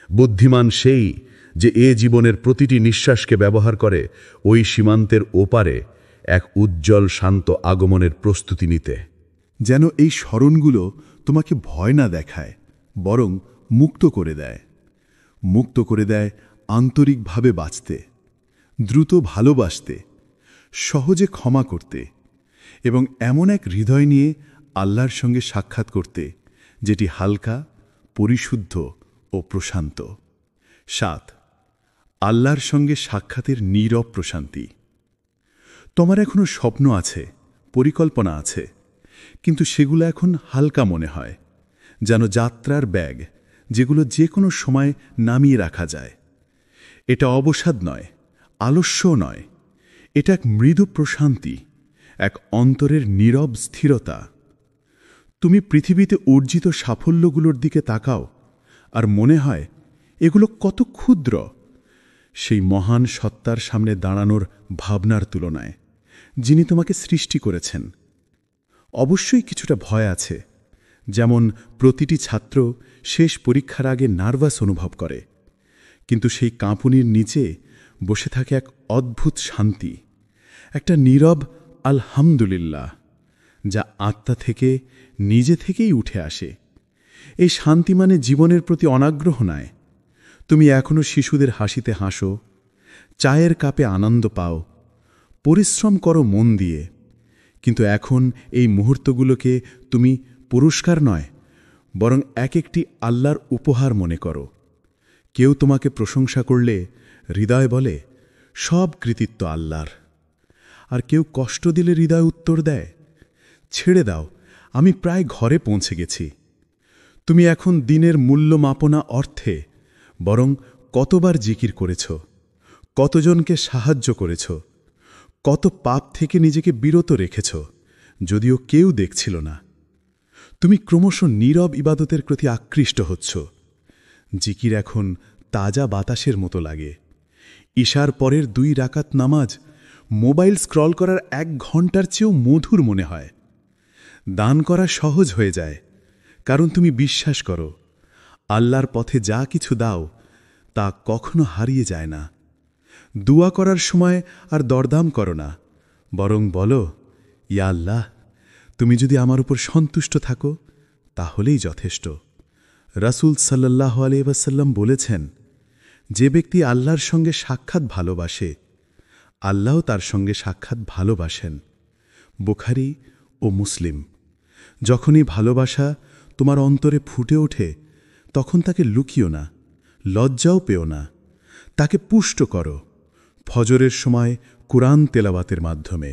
বুদ্ধিমান সেই যে এ জীবনের প্রতিটি নিঃশ্বাসকে ব্যবহার করে ওই সীমান্তের ওপারে এক উজ্জ্বল শান্ত আগমনের প্রস্তুতি নিতে। যেন এই স্মরণগুলো তোমাকে ভয় না দেখায়, বরং মুক্ত করে দেয়। মুক্ত করে দেয় আন্তরিকভাবে বাঁচতে, দ্রুত ভালোবাসতে, সহজে ক্ষমা করতে এবং এমন এক হৃদয় নিয়ে আল্লাহর সঙ্গে সাক্ষাৎ করতে যেটি হালকা, পরিশুদ্ধ ও প্রশান্ত। 7. আল্লাহর সঙ্গে সাক্ষাতের নীরব প্রশান্তি। তোমার এখনো স্বপ্ন আছে, পরিকল্পনা আছে, কিন্তু সেগুলো এখন হালকা মনে হয়, যেন যাত্রার ব্যাগ যেগুলো যে কোনো সময় নামিয়ে রাখা যায়। এটা অবসাদ নয়, আলস্যও নয়, এটা এক মৃদু প্রশান্তি, এক অন্তরের নীরব স্থিরতা। তুমি পৃথিবীতে অর্জিত সাফল্যগুলোর দিকে তাকাও আর মনে হয় এগুলো কত ক্ষুদ্র সেই মহান সত্তার সামনে দাঁড়ানোর ভাবনার তুলনায়, যিনি তোমাকে সৃষ্টি করেছেন। অবশ্যই কিছুটা ভয় আছে, যেমন প্রতিটি ছাত্র শেষ পরীক্ষার আগে নার্ভাস অনুভব করে, কিন্তু সেই কাঁপুনির নিচে বসে থাকে এক অদ্ভুত শান্তি, একটা নীরব আলহামদুলিল্লাহ, যা আত্মা থেকে নিজে থেকেই উঠে আসে। এই শান্তি মানে জীবনের প্রতি অনাগ্রহ নয়। তুমি এখনো শিশুদের হাসিতে হাসো, চায়ের কাপে আনন্দ পাও, পরিশ্রম করো মন দিয়ে, কিন্তু এখন এই মুহূর্তগুলোকে তুমি পুরস্কার নয়, বরং এক একটি আল্লাহর উপহার মনে করো। কেউ তোমাকে প্রশংসা করলে হৃদয় বলে, সব কৃতিত্ব আল্লাহর। আর কেউ কষ্ট দিলে হৃদয় উত্তর দেয়, ছেড়ে দাও, আমি প্রায় ঘরে পৌঁছে গেছি। তুমি এখন দিনের মূল্য মাপনা অর্থে, বরং কতবার জিকির করেছ, কতজনকে সাহায্য করেছ, কত পাপ থেকে নিজেকে বিরত রেখেছ, যদিও কেউ দেখছিল না। তুমি ক্রমশ নীরব ইবাদতের প্রতি আকৃষ্ট হচ্ছ। জিকির এখন তাজা বাতাসের মতো লাগে। ঈশার পরের 2 রাকাত নামাজ মোবাইল স্ক্রল করার 1 ঘন্টার চেয়েও মধুর মনে হয়। দান করা সহজ হয়ে যায়, কারণ তুমি বিশ্বাস করো আল্লাহর পথে যা কিছু দাও তা কখনো হারিয়ে যায় না। দুয়া করার সময় আর দরদাম করো না, বরং বলো, ইয়া আল্লাহ, তুমি যদি আমার উপর সন্তুষ্ট থাকো তাহলেই যথেষ্ট। রাসূল সাল্লাল্লাহু আলাইহি ওয়াসাল্লাম বলেছেন, যে ব্যক্তি আল্লাহর সঙ্গে সাক্ষাৎ ভালোবাসে, আল্লাহও তার সঙ্গে সাক্ষাৎ ভালোবাসেন। বুখারী ও মুসলিম। যখনই ভালোবাসা তোমার অন্তরে ফুটে ওঠে, তখন তাকে লুকিও না, লজ্জাও পেও না, তাকে পুষ্ট করো। ফজরের সময় কুরআন তেলাওয়াতের মাধ্যমে,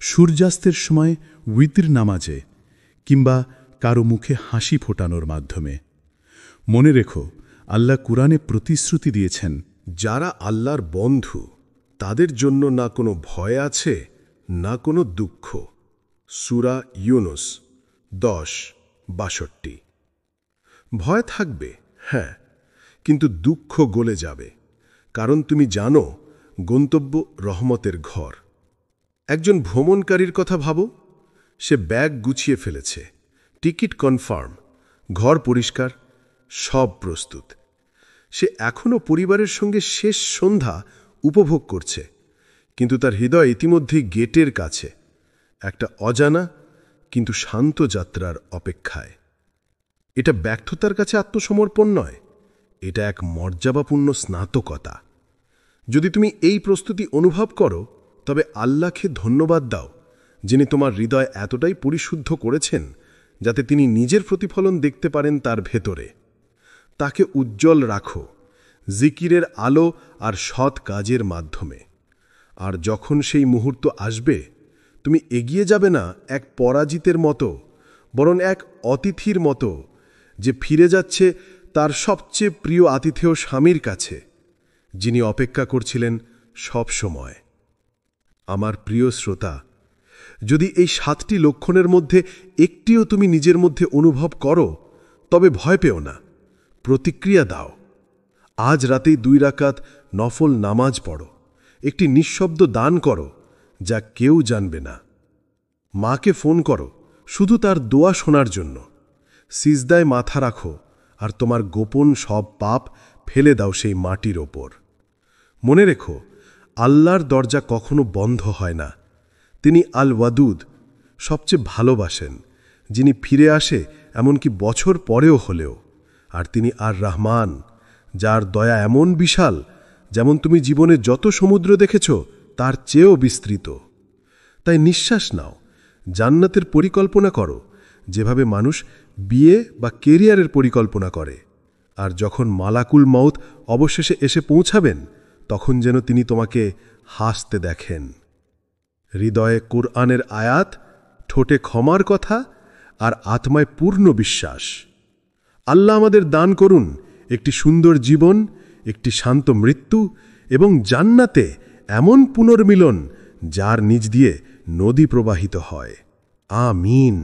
সূর্যাস্তের সময় উইতর নামাজে, কিংবা কারো মুখে হাসি ফোটানোর মাধ্যমে। মনে রেখো, আল্লাহ কুরআনে প্রতিশ্রুতি দিয়েছেন, যারা আল্লাহর বন্ধু তাদের জন্য না কোনো ভয় আছে, না কোনো দুঃখ। সূরা ইউনুস 10:62। ভয় থাকবে, হ্যাঁ, কিন্তু দুঃখ গলে যাবে, কারণ তুমি জানো গন্তব্য রহমতের ঘর। একজন ভ্রমণকারীর কথা ভাবো, সে ব্যাগ গুছিয়ে ফেলেছে, টিকিট কনফার্ম, ঘর পরিষ্কার, সব প্রস্তুত। সে এখনও পরিবারের সঙ্গে শেষ সন্ধ্যা উপভোগ করছে, কিন্তু তার হৃদয় ইতিমধ্যেই গেটের কাছে, একটা অজানা কিন্তু শান্ত যাত্রার অপেক্ষায়। এটা ব্যর্থতার কাছে আত্মসমর্পণ নয়, এটা এক মর্যাদাপূর্ণ স্নাতকতা। যদি তুমি এই প্রস্তুতি অনুভব করো, তবে আল্লাহকে ধন্যবাদ দাও, যিনি তোমার হৃদয় এতটাই পরিশুদ্ধ করেছেন যাতে তিনি নিজের প্রতিফলন দেখতে পারেন তার ভেতরে। তাকে উজ্জ্বল রাখো জিকিরের আলো আর সৎ কাজের মাধ্যমে। আর যখন সেই মুহূর্ত আসবে, তুমি এগিয়ে যাবে না এক পরাজিতের মতো, বরং এক অতিথির মতো, যে ফিরে যাচ্ছে তার সবচেয়ে প্রিয় আতিথেয় স্বামীর কাছে, যিনি অপেক্ষা করছিলেন সব সময়। আমার প্রিয় শ্রোতা, যদি এই 7টি লক্ষণের মধ্যে একটিও তুমি নিজের মধ্যে অনুভব করো, তবে ভয় পেও না, প্রতিক্রিয়া দাও। আজ রাতেই 2 রাকাত নফল নামাজ পড়ো, একটি নিঃশব্দ দান করো যা কেউ জানবে না। মাকে ফোন করো শুধু তার দোয়া শোনার জন্য। সিজদায় মাথা রাখো আর তোমার গোপন সব পাপ ফেলে দাও সেই মাটির ওপর। মনে রেখো, আল্লাহর দরজা কখনো বন্ধ হয় না। তিনি আল ওয়াদুদ, সবচেয়ে ভালোবাসেন, যিনি ফিরে আসে এমনকি বছর পরেও হলেও। আর তিনি আর রহমান, যার দয়া এমন বিশাল, যেমন তুমি জীবনে যত সমুদ্র দেখেছ তার চেয়েও বিস্তৃত। তাই নিঃশ্বাস নাও, জান্নাতের পরিকল্পনা করো, যেভাবে মানুষ বিয়ে বা কেরিয়ারের পরিকল্পনা করে। আর যখন মালাকুল মউত অবশেষে এসে পৌঁছাবেন, তখন যেন তিনি তোমাকে হাসতে দেখেন। হৃদয়ে কুরআনের আয়াত, ঠোঁটে ক্ষমার কথা, আর আত্মায় পূর্ণ বিশ্বাস। আল্লাহ আমাদের দান করুন একটি সুন্দর জীবন, একটি শান্ত মৃত্যু এবং জান্নাতে এমন পুনর্মিলন যার নিজ দিয়ে নদী প্রবাহিত হয়। আমিন।